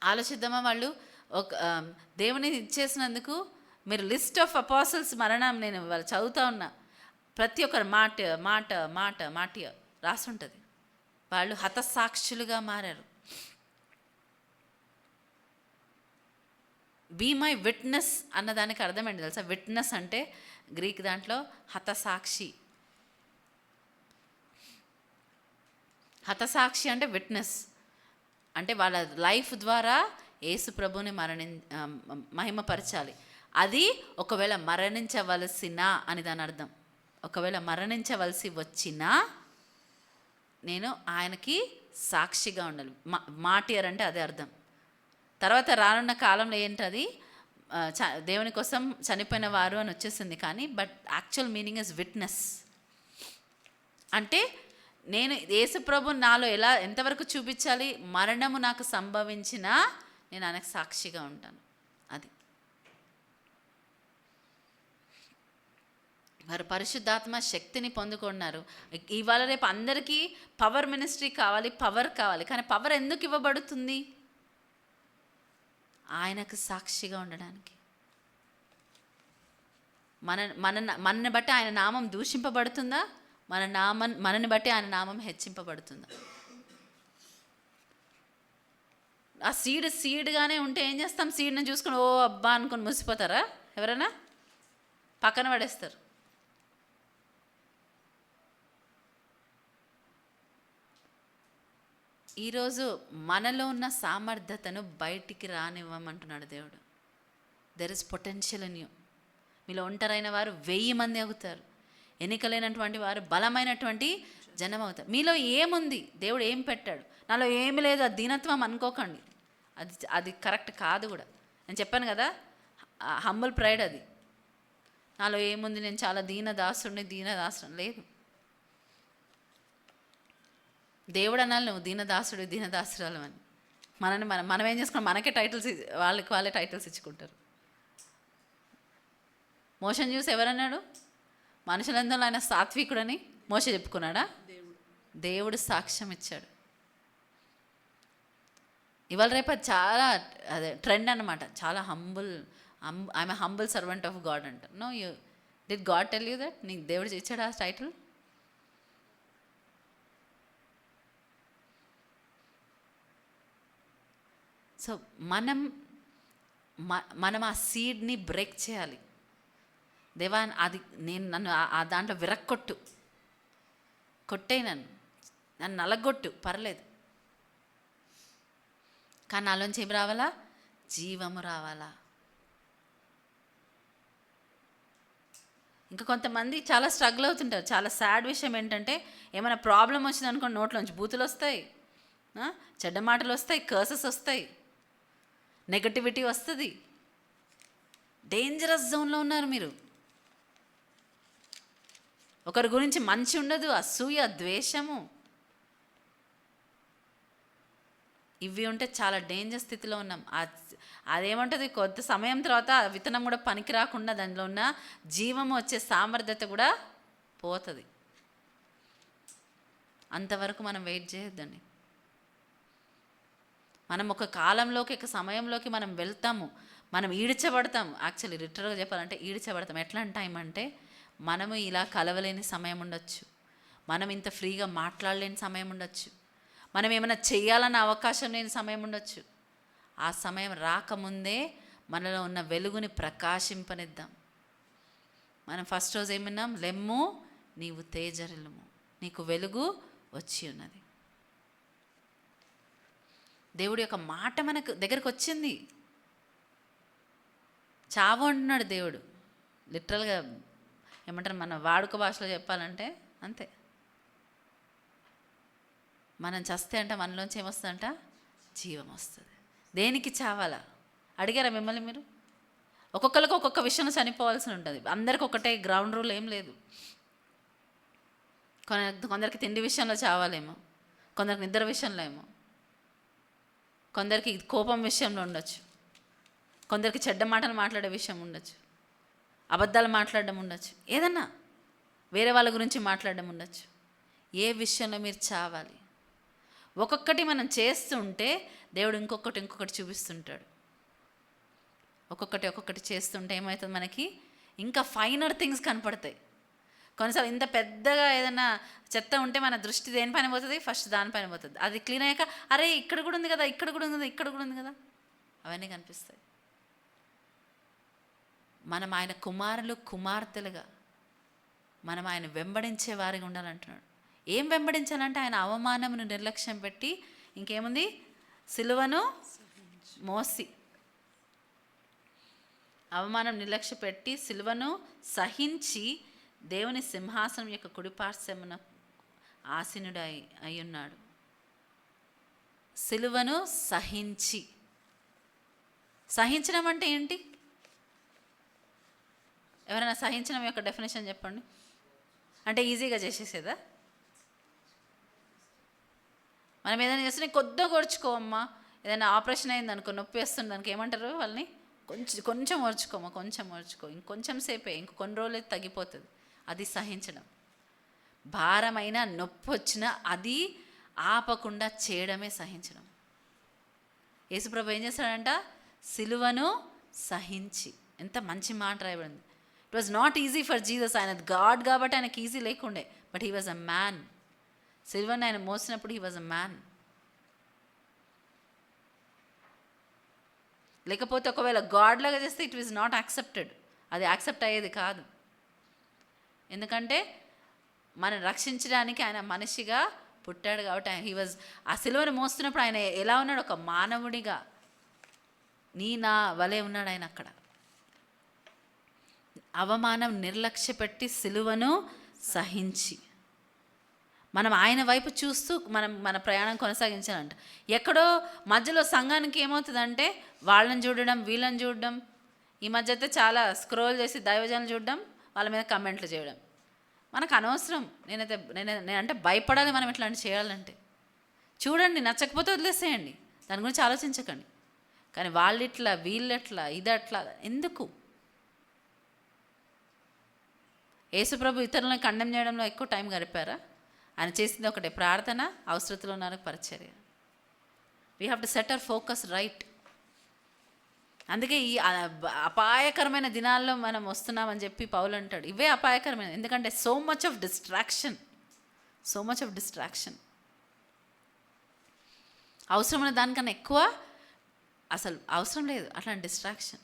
ఆలోచిద్దామా? వాళ్ళు ఒక దేవుని ఇచ్చేసినందుకు మీరు లిస్ట్ ఆఫ్ అపాసల్స్ మరణం నేను వాళ్ళు చదువుతా ఉన్నా, ప్రతి ఒక్కరు మాట రాసి ఉంటుంది. వాళ్ళు హతసాక్షులుగా మారారు. బీ మై విట్నెస్ అన్నదానికి అర్థం ఏంటి తెలుసా? విట్నెస్ అంటే గ్రీక్ దాంట్లో హతసాక్షి. హతసాక్షి అంటే విట్నెస్ అంటే వాళ్ళ లైఫ్ ద్వారా యేసు ప్రభుని మహిమపరచాలి. అది ఒకవేళ మరణించవలసిన అని దాని అర్థం. ఒకవేళ మరణించవలసి వచ్చినా నేను ఆయనకి సాక్షిగా ఉండాలి. మాటియర్ అంటే అదే అర్థం. తర్వాత రానున్న కాలంలో ఏంటది, దేవుని కోసం చనిపోయిన వారు అని వచ్చేసింది, కానీ but actual meaning is witness. అంటే నేను యేసుప్రభు నాలో ఎంతవరకు చూపించాలి? మరణము నాకు సంభవించినా నేను ఆయనకు సాక్షిగా ఉంటాను. అది వారు పరిశుద్ధాత్మ శక్తిని పొందుకున్నారు. ఇవాళ రేపు అందరికీ పవర్ మినిస్ట్రీ కావాలి, పవర్ కావాలి. కానీ పవర్ ఎందుకు ఇవ్వబడుతుంది? ఆయనకు సాక్షిగా ఉండడానికి. మనని బట్టి ఆయన నామం దూషింపబడుతుందా? మనని బట్టి ఆయన నామం హెచ్చింపబడుతుందా? ఆ సీడ్గానే ఉంటే ఏం చేస్తాం? సీడ్ని చూసుకొని ఓ అబ్బా అనుకొని ముసిపోతారా? ఎవరైనా పక్కన పడేస్తారు. ఈరోజు మనలో ఉన్న సామర్థ్యతను బయటికి రానివ్వమంటున్నాడు దేవుడు. There is potential in you. మీలో ఒంటరైన వారు 1000 మంది అవుతారు. ఎన్నికలైనటువంటి వారు బలమైనటువంటి జనం అవుతారు. మీలో ఏముంది? దేవుడు ఏం పెట్టాడు? నాలో ఏమి లేదు, అది దీనత్వం అనుకోకండి. అది కరెక్ట్ కాదు కూడా. నేను చెప్పాను కదా, హంబుల్ ప్రైడ్ అది. నాలో ఏముంది, నేను చాలా దీనదాసుడు లేదు. దేవుడు అనాలి నువ్వు దీనదాసురాలు అని. మనం ఏం చేసుకున్నాం? మనకే టైటిల్స్, వాళ్ళే టైటిల్స్ ఇచ్చుకుంటారు. మోషని చూసి ఎవరన్నాడు? మనుషులందరూ ఆయన సాత్వికుడని మోషే చెప్పుకున్నాడా? దేవుడు సాక్ష్యం ఇచ్చాడు. ఇవాళ రేపు అది చాలా అదే ట్రెండ్ అనమాట. చాలా I'm a humble servant of God అంట. No, you did God tell you that? నీకు దేవుడు ఇచ్చాడు ఆ టైటిల్? సో మనం ఆ సీడ్ని బ్రేక్ చేయాలి. దేవా, అది నన్ను ఆ దాంట్లో కొట్టేయి, నన్ను నలగొట్టు, పర్లేదు. కానీ నాలోంచి ఏం రావాలా? జీవము రావాలా. ఇంకా కొంతమంది చాలా స్ట్రగుల్ అవుతుంటారు. చాలా సాడ్ విషయం ఏంటంటే, ఏమైనా ప్రాబ్లం వచ్చింది అనుకోండి, నోట్లోంచి బూతులు వస్తాయి, చెడ్డ మాటలు వస్తాయి, కర్సెస్ వస్తాయి, నెగటివిటీ వస్తుంది. డేంజరస్ జోన్లో ఉన్నారు మీరు. ఒకరి గురించి మంచి ఉండదు, అసూయ, ద్వేషము, ఇవి ఉంటే చాలా డేంజర్ స్థితిలో ఉన్నాం. అదేమంటుంది, కొద్ది సమయం తర్వాత విత్తనం కూడా పనికి రాకుండా దానిలో ఉన్న జీవము వచ్చే సామర్థ్యత కూడా పోతుంది. అంతవరకు మనం వెయిట్ చేయొద్దండి. మనం ఒక కాలంలోకి, ఒక సమయంలోకి మనం వెళ్తాము, మనం ఈడ్చబడతాం. యాక్చువల్లీ లిటరల్గా చెప్పాలంటే ఈడ్చబడతాం. ఎట్లాంటి టైం అంటే, మనము ఇలా కలవలేని సమయం ఉండొచ్చు, మనం ఇంత ఫ్రీగా మాట్లాడలేని సమయం ఉండొచ్చు, మనం ఏమైనా చెయ్యాలన్న అవకాశం లేని సమయం ఉండొచ్చు. ఆ సమయం రాకముందే మనలో ఉన్న వెలుగుని ప్రకాశింపనిద్దాం. మనం ఫస్ట్ రోజు ఏమన్నాం? లెమ్ము నీవు తేజరిల్లుము, నీకు వెలుగు వచ్చి ఉన్నది. దేవుడి యొక్క మాట మనకు దగ్గరకు వచ్చింది. చావు అంటున్నాడు దేవుడు. లిటరల్గా ఏమంటారు, మన వాడుక భాషలో చెప్పాలంటే అంతే. మనం చస్తే అంటే మనలోంచి ఏమొస్తుందంట? జీవం వస్తుంది. దేనికి చావాలా? అడిగారా మిమ్మల్ని మీరు? ఒక్కొక్కరికి ఒక్కొక్క విషయంలో చనిపోవాల్సి ఉంటుంది. అందరికి ఒకటే గ్రౌండ్ రూల్ ఏం లేదు. కొందరికి తిండి విషయంలో చావాలేమో, కొందరికి నిద్ర విషయంలో ఏమో, కొందరికి కోపం విషయంలో ఉండొచ్చు, కొందరికి చెడ్డ మాటలు మాట్లాడే విషయం ఉండొచ్చు, అబద్ధాలు మాట్లాడడం ఉండొచ్చు, ఏదన్నా వేరే వాళ్ళ గురించి మాట్లాడడం ఉండొచ్చు. ఏ విషయంలో మీరు చావాలి? ఒక్కొక్కటి మనం చేస్తుంటే దేవుడు ఇంకొకటి చూపిస్తుంటాడు. ఒక్కొక్కటి చేస్తుంటే ఏమవుతుంది, మనకి ఇంకా ఫైనర్ థింగ్స్ కనపడతాయి. కొన్నిసార్లు ఇంత పెద్దగా ఏదైనా చెత్త ఉంటే మన దృష్టి దేనిపైన పోతుంది, ఫస్ట్ దానిపైన పోతుంది. అది క్లీన్ అయ్యాక అరే ఇక్కడ కూడా ఉంది కదా, ఇక్కడ కూడా ఉంది కదా, ఇక్కడ కూడా ఉంది కదా, అవన్నీ కనిపిస్తాయి. మనం ఆయన కుమారులు కుమార్తెలుగా మనం ఆయన వెంబడించే వారిగా ఉండాలంటున్నాడు. ఏం వెంబడించాలంటే ఆయన అవమానమును నిర్లక్ష్యం పెట్టి, ఇంకేముంది, సిలువను మోసి, అవమానం నిర్లక్ష్య పెట్టి సిలువను సహించి దేవుని సింహాసనం యొక్క కుడిపార్శ్వమున ఆసీనుడై అయ్యున్నాడు. సిలువను సహించి, సహించడం అంటే ఏంటి? ఎవరైనా సహించడం యొక్క డెఫినేషన్ చెప్పండి. అంటే ఈజీగా చేసేసేదా? మనం ఏదైనా చేస్తే కొద్దిగా ఓర్చుకోమ్మా, ఏదైనా ఆపరేషన్ అయింది అనుకో, నొప్పి వేస్తుంది దానికి ఏమంటారు వాళ్ళని, కొంచెం ఓర్చుకోమ్మా, కొంచెం ఓర్చుకో, ఇంకొంచెం సేపే, కొన్ని రోజులు తగ్గిపోతుంది. అది సహించడం. భారమైన నొప్పి వచ్చినా అది ఆపకుండా చేయడమే సహించడం. యేసుప్రభు ఏం చేస్తాడంట? సిలువను సహించి. ఎంత మంచి మాట రాయబడింది. It was not easy for Jesus. ఆయన గాడ్ కాబట్టి ఆయనకి ఈజీ లేకుండే, but he was a man. సిలువను ఆయన మోసినప్పుడు హీ వాజ్ అ మ్యాన్. లేకపోతే ఒకవేళ గాడ్ లాగా చేస్తే ఇట్ వాజ్ నాట్ యాక్సెప్టెడ్, అది యాక్సెప్ట్ అయ్యేది కాదు. ఎందుకంటే మనం రక్షించడానికి ఆయన మనిషిగా పుట్టాడు కాబట్టి హీ వాజ్, ఆ సిలువను మోస్తున్నప్పుడు ఆయన ఎలా ఉన్నాడు? ఒక మానవుడిగా, నా వలె ఉన్నాడు ఆయన అక్కడ. అవమానం నిర్లక్ష్య పెట్టి సిలువను సహించి మనం ఆయన వైపు చూస్తూ మన ప్రయాణం కొనసాగించాలంట. ఎక్కడో మధ్యలో సంఘానికి ఏమవుతుందంటే వాళ్ళని చూడడం, వీళ్ళని చూడడం, ఈ మధ్య అయితే చాలా స్క్రోల్ చేసి దైవజనులు చూడడం, వాళ్ళ మీద కమెంట్లు చేయడం మనకు అనవసరం. నేనంటే భయపడాలి మనం ఇట్లాంటి చేయాలంటే. చూడండి, నచ్చకపోతే వదిలేసేయండి, దాని గురించి ఆలోచించకండి. కానీ వాళ్ళిట్లా వీళ్ళెట్లా ఇదట్లా ఎందుకు? యేసుప్రభు ఇతరులను కండెమ్ చేయడంలో ఎక్కువ టైం గడిపారా? ఆయన చేసింది ఒకటే, ప్రార్థన, అవసరతలో ఉన్న పరిచర్య. We have to set our focus right. అందుకే ఈ అపాయకరమైన దినాల్లో మనం వస్తున్నామని చెప్పి పౌలు అంటాడు. ఇవే అపాయకరమైన, ఎందుకంటే సో మచ్ ఆఫ్ డిస్ట్రాక్షన్. అవసరమైన దానికన్నా ఎక్కువ అసలు అవసరం లేదు అట్లాంటి డిస్ట్రాక్షన్.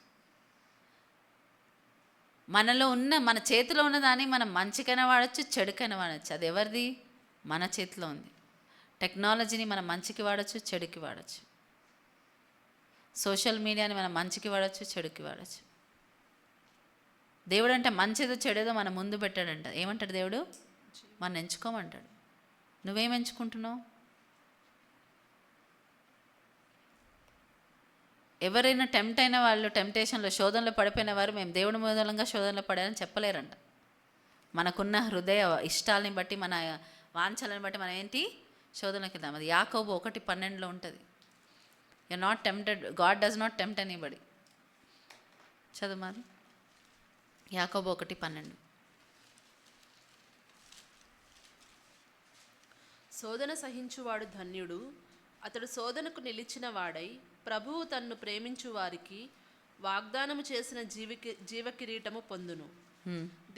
మనలో ఉన్న, మన చేతిలో ఉన్నదాన్ని మనం మంచికైనా వాడచ్చు, చెడుకైనా వాడచ్చు. అది ఎవరిది? మన చేతిలో ఉంది. టెక్నాలజీని మనం మంచికి వాడచ్చు, చెడుకి వాడచ్చు. సోషల్ మీడియాని మనం మంచికి వాడచ్చు, చెడుకి వాడచ్చు. దేవుడు అంటే మంచిదో చెడేదో మన ముందు పెట్టాడంట. ఏమంటాడు దేవుడు? మనం ఎంచుకోమంటాడు. నువ్వేం ఎంచుకుంటున్నావు? ఎవరైనా టెంప్ట్ అయిన వాళ్ళు, టెంప్టేషన్లో, శోధనలో పడిపోయిన వారు మేము దేవుడి మూలంగా శోధనలో పడారని చెప్పలేరంట. మనకున్న హృదయ ఇష్టాలని బట్టి, మన వాంఛలను బట్టి మనం ఏంటి శోధనకి వెళ్దాం. అది యాకోబు 1:12 ఉంటుంది. You're not tempted, God does not tempt anybody. చదువు మరి యాకోబు 1:12. శోధన సహించువాడు ధన్యుడు, అతడు శోధనకు నిలిచిన వాడై ప్రభువు తన్ను ప్రేమించు వారికి వాగ్దానము చేసిన జీవ కిరీటము పొందును.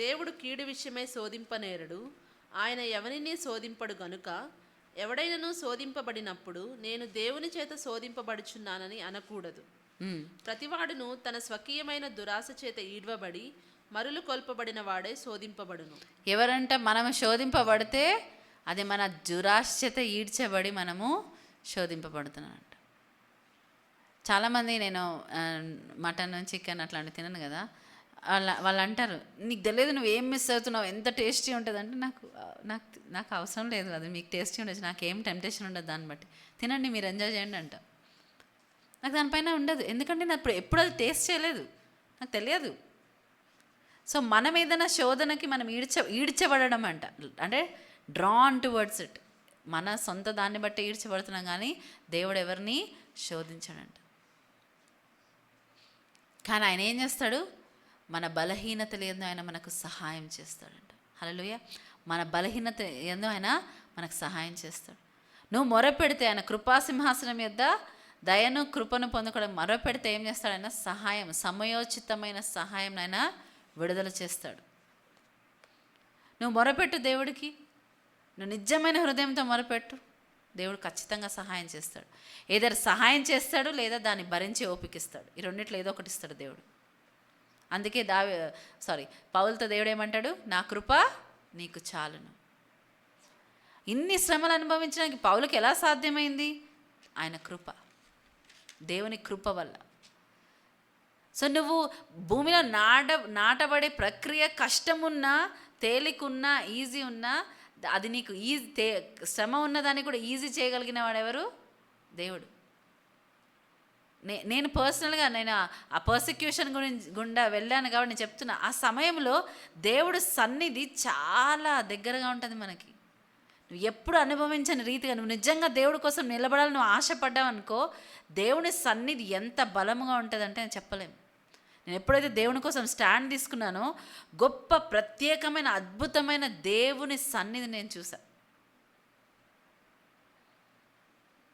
దేవుడు కీడు విషయమై శోధింపనేరడు, ఆయన ఎవరిని శోధింపడు గనుక ఎవడైనను శోధింపబడినప్పుడు నేను దేవుని చేత శోధింపబడుచున్నానని అనకూడదు. ప్రతివాడును తన స్వకీయమైన దురాశ చేత ఈడ్వబడి మరులు కొల్పబడిన వాడే శోధింపబడును. ఎవరంట? మనము శోధింపబడితే అది మన దురాశ చేత ఈడ్చబడి మనము శోధింపబడుతున్నామంట. చాలామంది, నేను మటన్, చికెన్ అట్లాంటివి తినను కదా, వాళ్ళు అంటారు, నీకు తెలియదు నువ్వు ఏం మిస్ అవుతున్నావు, ఎంత టేస్టీ ఉంటుంది అంటే, నాకు అవసరం లేదు, అది మీకు టేస్టీ ఉండొచ్చు, నాకేం టెంప్టేషన్ ఉండదు, దాన్ని బట్టి తినండి, మీరు ఎంజాయ్ చేయండి అంట. నాకు దానిపైన ఉండదు, ఎందుకంటే నేను ఎప్పుడు అది టేస్ట్ చేయలేదు, నాకు తెలియదు. సో మనం ఏదైనా శోధనకి మనం ఈడ్చబడడం అంట, అంటే డ్రాన్ టువర్డ్స్ ఇట్, మన సొంత దాన్ని బట్టి ఈడ్చబడుతున్నాం, కానీ దేవుడు ఎవరిని శోధించాడంట. కానీ ఆయన ఏం చేస్తాడు? మన బలహీనతలు ఏందో ఆయన మనకు సహాయం చేస్తాడంట. హల్లెలూయా. మన బలహీనత ఏందో ఆయన మనకు సహాయం చేస్తాడు. నువ్వు మొరపెడితే ఆయన కృపాసింహాసనం యొద్ద దయను కృపను పొందుకోవడం మొరపెడితే ఏం చేస్తాడు ఆయన? సహాయం, సమయోచితమైన సహాయం ఆయన విడుదల చేస్తాడు. నువ్వు మొరపెట్టు దేవుడికి, నువ్వు నిజమైన హృదయంతో మొరపెట్టు, దేవుడు ఖచ్చితంగా సహాయం చేస్తాడు. ఏదైనా సహాయం చేస్తాడు లేదా దాన్ని భరించి ఓపికిస్తాడు. ఈ రెండిట్లో ఏదో ఒకటి ఇస్తాడు దేవుడు. అందుకే పౌలుతో దేవుడు ఏమంటాడు? నా కృప నీకు చాలును. ఇన్ని శ్రమలు అనుభవించడానికి పౌలుకి ఎలా సాధ్యమైంది? ఆయన కృప, దేవుని కృప వల్ల. సో నువ్వు భూమిలో నాటబడే ప్రక్రియ కష్టమున్నా, తేలికున్నా, ఈజీ ఉన్నా, అది నీకు శ్రమ ఉన్నదాన్ని కూడా ఈజీ చేయగలిగిన వాడెవరు? దేవుడు. నేను పర్సనల్గా ఆ పర్సిక్యూషన్ గుండా వెళ్ళాను కాబట్టి నేను చెప్తున్నా. ఆ సమయంలో దేవుడు సన్నిధి చాలా దగ్గరగా ఉంటుంది మనకి. నువ్వు ఎప్పుడు అనుభవించని రీతిగా నువ్వు నిజంగా దేవుడి కోసం నిలబడాలని నువ్వు ఆశపడ్డావు అనుకో, దేవుని సన్నిధి ఎంత బలముగా ఉంటుందంటే నేను చెప్పలేము. నేను ఎప్పుడైతే దేవుని కోసం స్టాండ్ తీసుకున్నానో, గొప్ప ప్రత్యేకమైన అద్భుతమైన దేవుని సన్నిధి నేను చూసాను.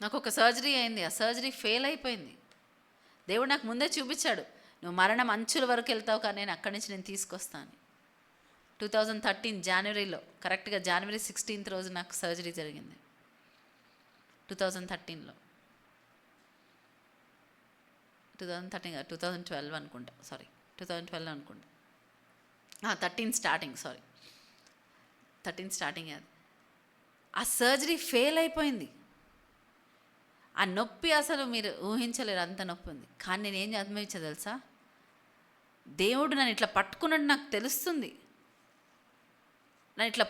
నాకు ఒక సర్జరీ అయింది, ఆ సర్జరీ ఫెయిల్ అయిపోయింది. దేవుడు నాకు ముందే చూపించాడు, నువ్వు మరణం అంచుల వరకు వెళ్తావు కానీ నేను అక్కడి నుంచి నేను తీసుకొస్తాను. 2013 జనవరిలో, కరెక్ట్గా జనవరి 16th రోజు నాకు సర్జరీ జరిగింది. 2013లో 2012 అనుకుంటా, 2012 అనుకుంటా. 13 స్టార్టింగ్ అది. ఆ సర్జరీ ఫెయిల్ అయిపోయింది. ఆ నొప్పి అసలు మీరు ఊహించలేరు, అంత నొప్పి ఉంది. కానీ నేను ఏం అనుభవించా తెలుసా? దేవుడు నన్ను ఇట్లా పట్టుకున్నట్టు నాకు తెలుస్తుంది. నన్ను ఇట్లా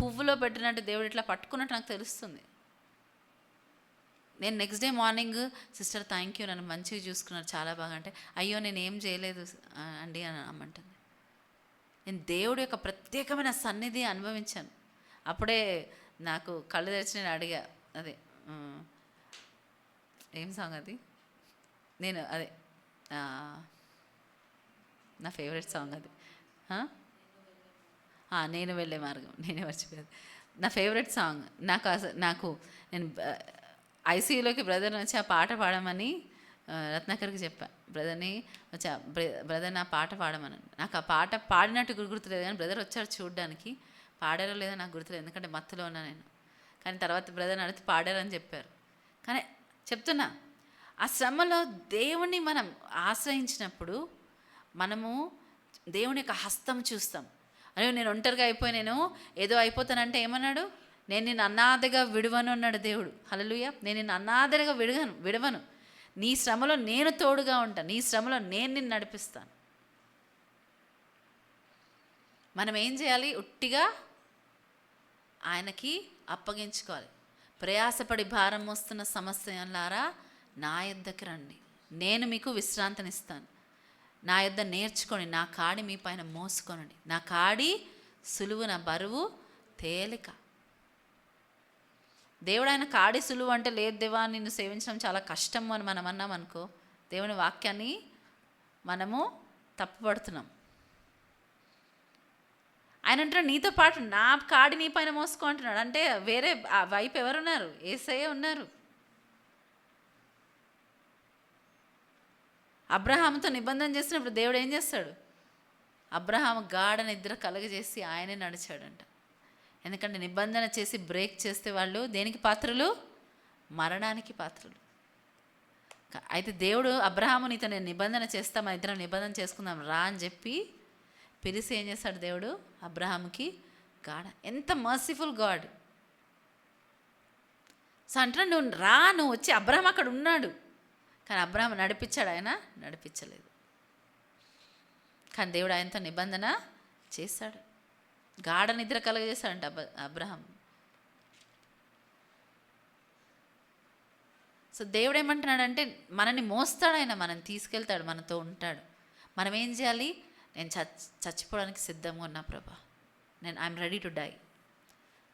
పువ్వులో పెట్టినట్టు దేవుడు ఇట్లా పట్టుకున్నట్టు నాకు తెలుస్తుంది. నేను next day morning, sister thank you, నన్ను మంచిగా చూసుకున్నారు, చాలా బాగా. అంటే అయ్యో నేను ఏం చేయలేదు అండి అని అమ్మంటుంది. నేను దేవుడి యొక్క ప్రత్యేకమైన సన్నిధి అనుభవించాను. అప్పుడే నాకు కళ్ళు తెరిచి నేను అడిగా, అదే ఏం సాంగ్ అది, నా ఫేవరెట్ సాంగ్ అది, నేను వెళ్ళే మార్గం, నేనే మర్చిపోయాను. నా ఫేవరెట్ సాంగ్. నాకు నేను ఐసీయూలోకి బ్రదర్ని వచ్చి ఆ పాట పాడమని రత్నాకర్కి చెప్పా. బ్రదర్ని వచ్చి బ్రదర్ నా పాట పాడమని. నాకు ఆ పాట పాడినట్టు గుర్తులేదు, కానీ బ్రదర్ వచ్చారు చూడడానికి. పాడారో లేదో నాకు గుర్తులేదు, ఎందుకంటే మత్తులో ఉన్నా నేను. కానీ తర్వాత బ్రదర్ని అడిగితే పాడారని చెప్పారు. కానీ చెప్తున్నా, ఆ శ్రమలో దేవుణ్ణి మనం ఆశ్రయించినప్పుడు మనము దేవుని యొక్క హస్తం చూస్తాం. అయ్యో నేను ఒంటరిగా నేను ఏదో అయిపోతానంటే ఏమన్నాడు? నేను నిన్ను అనాథగా విడువను అన్నాడు దేవుడు. హల్లెలూయా. నేను నిన్ను అనాథగా విడవను. నీ శ్రమలో నేను తోడుగా ఉంటాను, నీ శ్రమలో నేను నిన్ను నడిపిస్తాను. మనం ఏం చేయాలి? ఉట్టిగా ఆయనకి అప్పగించుకోవాలి. ప్రయాసపడి భారం మోస్తున్న సమస్యలారా నా యొద్దకు రండి, నేను మీకు విశ్రాంతినిస్తాను. నా యొద్ద నేర్చుకొని నా కాడి మీ పైన మోసుకొనండి. నా కాడి సులువు, నా బరువు తేలిక. దేవుడు ఆయన కాడి సులువు అంటే, లేదు దేవా నిన్ను సేవించడం చాలా కష్టం అని మనం అన్నాం అనుకో, దేవుని వాక్యాన్ని మనము తప్పుపడుతున్నాం. ఆయన అంటున్నాడు నీతో పాటు నా కాడి నీ పైన మోసుకో అంటున్నాడు. అంటే వేరే వైపు ఎవరున్నారు? యేసయ్య ఉన్నారు. అబ్రహాముతో నిబంధన చేసినప్పుడు దేవుడు ఏం చేస్తాడు? అబ్రహాము గాఢ నిద్ర కలగజేసి ఆయనే నడిచాడంట. ఎందుకంటే నిబంధన చేసి బ్రేక్ చేస్తే వాళ్ళు దేనికి పాత్రలు? మరణానికి పాత్రలు. అయితే దేవుడు అబ్రహాము నీతో నేను నిబంధన చేస్తా, మా ఇద్దరం నిబంధన చేసుకుందాం రా అని చెప్పి పిలిచి ఏం చేస్తాడు దేవుడు? అబ్రహాముకి గాఢ. ఎంత మర్సిఫుల్ గాడ్. సో అంటున్నా నువ్వు వచ్చి, అబ్రహాం అక్కడ ఉన్నాడు కానీ అబ్రహాం నడిపించాడు, ఆయన నడిపించలేదు. కానీ దేవుడు ఆయనతో నిబంధన చేశాడు, గాఢ నిద్ర కలగజేశాడంట అబ్రహాం. సో దేవుడు ఏమంటున్నాడంటే మనల్ని మోస్తాడు ఆయన, మనం తీసుకెళ్తాడు, మనతో ఉంటాడు. మనం ఏం చేయాలి? నేను చచ్చిపోవడానికి సిద్ధంగా ఉన్నా ప్రభా, ఐఎమ్ రెడీ టు డై.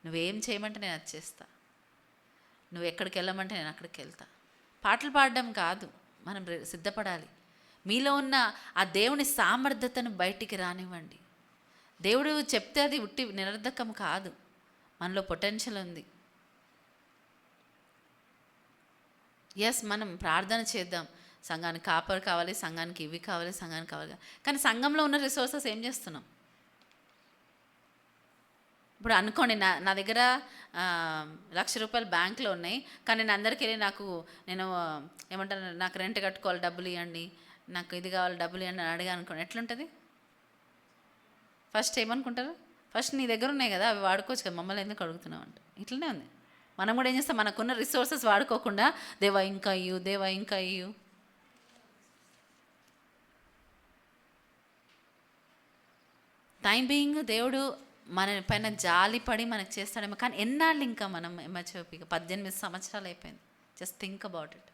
నువ్వేం చేయమంటే నేను అది చేస్తా, నువ్వు ఎక్కడికి వెళ్ళమంటే నేను అక్కడికి వెళ్తా. పాటలు పాడడం కాదు, మనం సిద్ధపడాలి. మీలో ఉన్న ఆ దేవుని సామర్థ్యతను బయటికి రానివ్వండి. దేవుడు చెప్తే అది ఉట్టి నిరర్ధకం కాదు, మనలో పొటెన్షియల్ ఉంది. ఎస్, మనం ప్రార్థన చేద్దాం, సంఘానికి కాపర్ కావాలి, సంఘానికి ఇవి కావాలి, సంఘానికి కావాలి, కానీ సంఘంలో ఉన్న రిసోర్సెస్ ఏం చేస్తున్నాం? ఇప్పుడు అనుకోండి, నా దగ్గర ₹1,00,000 బ్యాంక్లో ఉన్నాయి, కానీ నేను అందరికీ వెళ్ళి నేను ఏమంటాను, నాకు రెంట్ కట్టుకోవాలి, డబ్బులు ఇవ్వండి, నాకు ఇది కావాలి, డబ్బులు ఇవ్వండి అని అడిగా అనుకోండి, ఎట్లుంటుంది? ఫస్ట్ ఏమనుకుంటారు? ఫస్ట్ నీ దగ్గర ఉన్నాయి కదా, అవి వాడుకోవచ్చు కదా, మమ్మల్ని ఎందుకు అడుగుతున్నావు అంటే ఇట్లనే ఉంది. మనం కూడా ఏం చేస్తాం, మనకున్న రిసోర్సెస్ వాడుకోకుండా దేవా ఇంకా ఇయ్యు, దేవా ఇంకా ఇయ్యు. టైం బీయింగ్ దేవుడు మన పైన జాలిపడి మనకు చేస్తాడేమో, కానీ ఎన్నాళ్ళు ఇంకా మనం ఎంహెచ్ఓపిగా 18 సంవత్సరాలు అయిపోయింది. Just think about it.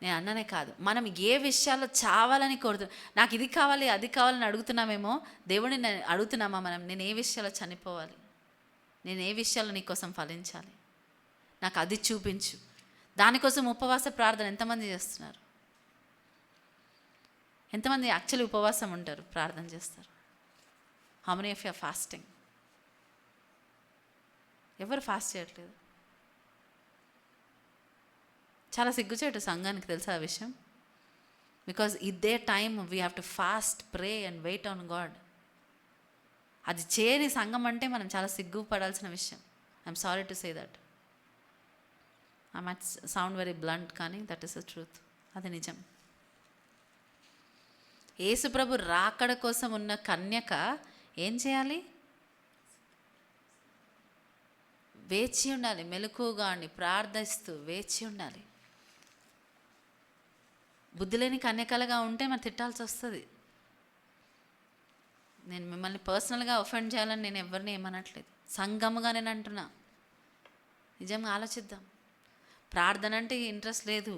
నేను అన్ననే కాదు, మనం ఏ విషయాల్లో చావాలని కోరుతున్నాం, నాకు ఇది కావాలి అది కావాలని అడుగుతున్నామేమో, దేవుడిని అడుగుతున్నామా మనం, నేను ఏ విషయాల్లో చనిపోవాలి, నేను ఏ విషయాల్లో నీ కోసం ఫలించాలి, నాకు అది చూపించు. దానికోసం ఉపవాస ప్రార్థన ఎంతమంది చేస్తున్నారు? ఎంతమంది యాక్చువల్లీ ఉపవాసం ఉంటారు, ప్రార్థన చేస్తారు? How many of you are fasting? ఎవరు ఫాస్ట్ చేయట్లేదు. చాలా సిగ్గుచేటు సంఘానికి, తెలుసా ఆ విషయం? బికాజ్ ఇదే time we have to fast, pray and wait on God. అది చేయని సంఘం అంటే మనం చాలా సిగ్గుపడాల్సిన విషయం. I'm sorry to say that. I might sound very blunt, కానీ దట్ ఈస్ ద ట్రూత్. అది నిజం. యేసుప్రభు రాకడ కోసం ఉన్న కన్యక ఏం చేయాలి? వేచి ఉండాలి, మెలకువగా ఉండి ప్రార్థిస్తూ వేచి ఉండాలి. బుద్ధి లేని కన్యకలుగా ఉంటే మనం తిట్టాల్సి వస్తుంది. నేను మిమ్మల్ని పర్సనల్గా ఒఫెండ్ చేయాలని నేను ఎవరిని ఏమనట్లేదు, సంఘముగా నేను అంటున్నా. నిజంగా ఆలోచిద్దాం. ప్రార్థన అంటే ఇంట్రెస్ట్ లేదు,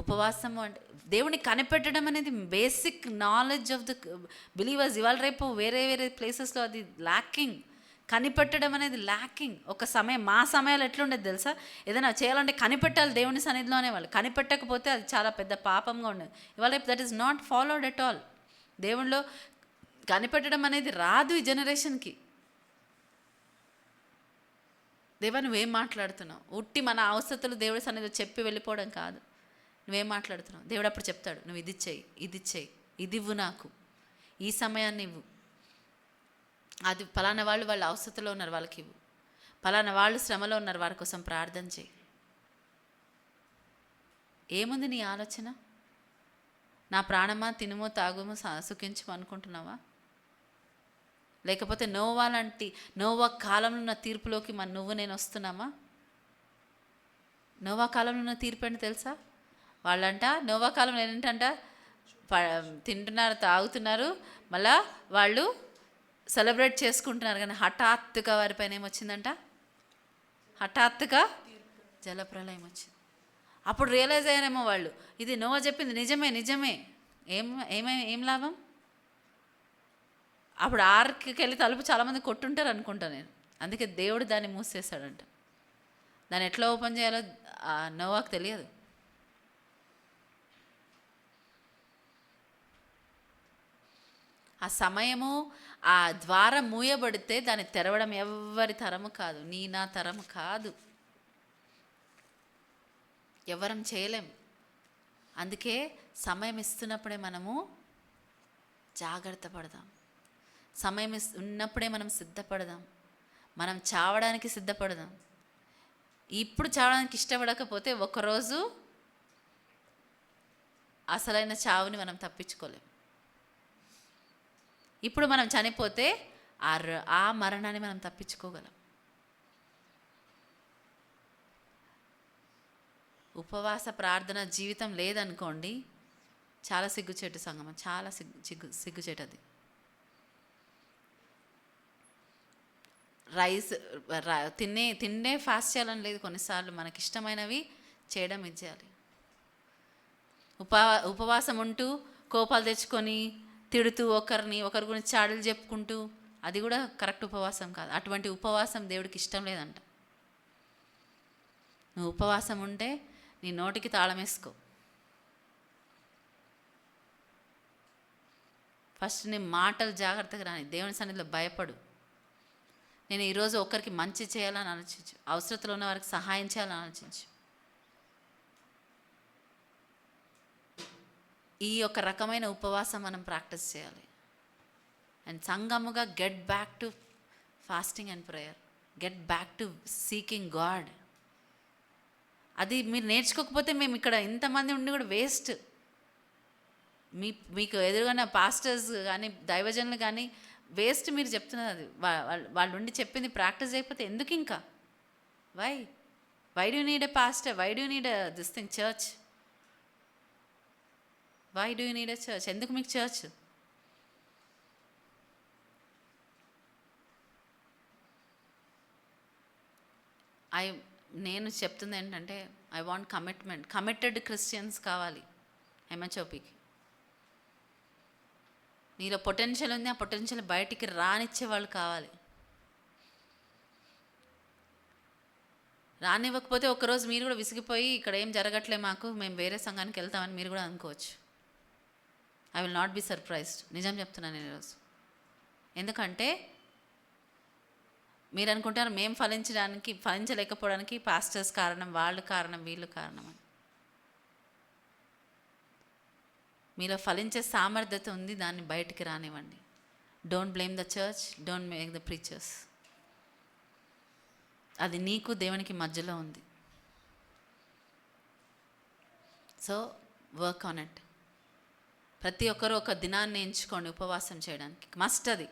ఉపవాసము అంటే దేవుని కనిపెట్టడం అనేది basic knowledge of the believers. ఇవాళ రేపు వేరే వేరే ప్లేసెస్లో అది ల్యాకింగ్. కనిపెట్టడం అనేది ల్యాకింగ్. ఒక సమయం, మా సమయాలు ఎట్లుండేది తెలుసా? ఏదైనా చేయాలంటే కనిపెట్టాలి దేవుని సన్నిధిలో అనేవాళ్ళు. కనిపెట్టకపోతే అది చాలా పెద్ద పాపంగా ఉండేది. ఇవాళ రేపు that is not followed at all. దేవునిలో కనిపెట్టడం అనేది రాదు ఈ జనరేషన్కి. దేవా నువ్వేం మాట్లాడుతున్నావు? ఉట్టి మన అవసరతలు దేవుడి సన్నిధిలో చెప్పి వెళ్ళిపోవడం కాదు. నువ్వేం మాట్లాడుతున్నావు? దేవుడు అప్పుడు చెప్తాడు, నువ్వు ఇది చెయ్యి, ఇది చెయ్యి, ఇది ఇవ్వు, నాకు ఈ సమయాన్ని ఇవ్వు, అది పలానా వాళ్ళు వాళ్ళ అవసరతలో ఉన్నారు వాళ్ళకి ఇవ్వు, పలానా వాళ్ళు శ్రమలో ఉన్నారు వారి కోసం ప్రార్థన చేయి. ఏముంది నీ ఆలోచన? నా ప్రాణమా తినుమో తాగుమో సుఖించుమో అనుకుంటున్నావా? లేకపోతే నోవా కాలంలో ఉన్న తీర్పులోకి నువ్వు నేను వస్తున్నామా? నోవా కాలంలో ఉన్న తీర్పు ఏంటి తెలుసా? వాళ్ళంట నోవా కాలంలో ఏంటంట, తింటున్నారు, తాగుతున్నారు, మళ్ళా వాళ్ళు సెలబ్రేట్ చేసుకుంటున్నారు, కానీ హఠాత్తుగా వారిపైన ఏమొచ్చిందంట? హఠాత్తుగా జలప్రలయం వచ్చింది. అప్పుడు రియలైజ్ అయ్యారేమో వాళ్ళు, ఇది నోవా చెప్పింది నిజమే. ఏం లాభం? అప్పుడు ఆర్కి వెళ్ళి తలుపు చాలామంది కొట్టుంటారు అనుకుంటా నేను. అందుకే దేవుడు దాన్ని మూసేశాడంట. దాన్ని ఎట్లా ఓపెన్ చేయాలో నోవాకు తెలియదు. ఆ సమయము, ఆ ద్వారం మూయబడితే దాన్ని తెరవడం ఎవరి తరము కాదు, నా తరము కాదు, ఎవరం చేయలేం. అందుకే సమయం ఇస్తున్నప్పుడే మనము జాగ్రత్త పడదాం. సమయం ఉన్నప్పుడే మనం సిద్ధపడదాం. మనం చావడానికి సిద్ధపడదాం. ఇప్పుడు చావడానికి ఇష్టపడకపోతే ఒకరోజు అసలైన చావుని మనం తప్పించుకోలేం. ఇప్పుడు మనం చనిపోతే ఆ మరణాన్ని మనం తప్పించుకోగలం. ఉపవాస ప్రార్థన జీవితం లేదనుకోండి, చాలా సిగ్గుచేటు సంగమం, చాలా సిగ్గుచేటు అది. తిన్నే ఫాస్ట్ చేయాలని లేదు, కొన్నిసార్లు మనకి ఇష్టమైనవి చేయడం ఇచ్చేయాలి. ఉపవాసం ఉంటూ కోపాలు తెచ్చుకొని తిడుతూ ఒకరి గురించి చాడీలు చెప్పుకుంటూ, అది కూడా కరెక్ట్ ఉపవాసం కాదు. అటువంటి ఉపవాసం దేవుడికి ఇష్టం లేదంట. నువ్వు ఉపవాసం ఉంటే నీ నోటికి తాళం వేసుకో. ఫస్ట్ నీ మాటలు జాగ్రత్తగా రాని, దేవుని సన్నిధిలో భయపడు. నేను ఈరోజు ఒకరికి మంచి చేయాలని ఆలోచించు, అవసరతలో ఉన్న వారికి సహాయం చేయాలని ఆలోచించు. ఈ యొక్క రకమైన ఉపవాసం మనం ప్రాక్టీస్ చేయాలి. అండ్ సంగముగా get back to fasting and prayer, get back to seeking God. అది మీరు నేర్చుకోకపోతే మేము ఇక్కడ ఇంతమంది ఉండి కూడా వేస్ట్. మీకు ఎదురుగా పాస్టర్స్ కానీ దైవజనులు కానీ వేస్ట్ మీరు చెప్తున్నది. అది వాళ్ళు ఉండి చెప్పింది ప్రాక్టీస్ చేయకపోతే ఎందుకు ఇంకా? Why do need a pastor? Why do need this thing church? Why do need a church? ఎందుకు మీకు చర్చ్? నేను చెప్తుంది ఏంటంటే I want commitment. Committed Christians కావాలి ఎంహెచ్ఓపికి. నీలో పొటెన్షియల్ ఉంది, ఆ పొటెన్షియల్ బయటికి రానిచ్చే వాళ్ళు కావాలి. రానివ్వకపోతే ఒకరోజు మీరు కూడా విసిగిపోయి ఇక్కడ ఏం జరగట్లే మాకు, మేము వేరే సంఘానికి వెళ్తామని మీరు కూడా అనుకోవచ్చు. I will not be surprised. నిజం చెప్తున్నాను నేను ఈరోజు. ఎందుకంటే మీరు అనుకుంటారు మేము ఫలించలేకపోవడానికి పాస్టర్స్ కారణం, వాళ్ళు కారణం, వీళ్ళు కారణం అని. మీలో ఫలించే సామర్థ్యత ఉంది, దాన్ని బయటికి రానివ్వండి. Don't blame the church, don't make the preachers. అది నీకు దేవునికి మధ్యలో ఉంది. So work on it. ప్రతి ఒక్కరూ ఒక దినాన్ని ఎంచుకోండి ఉపవాసం చేయడానికి. మస్ట్ అది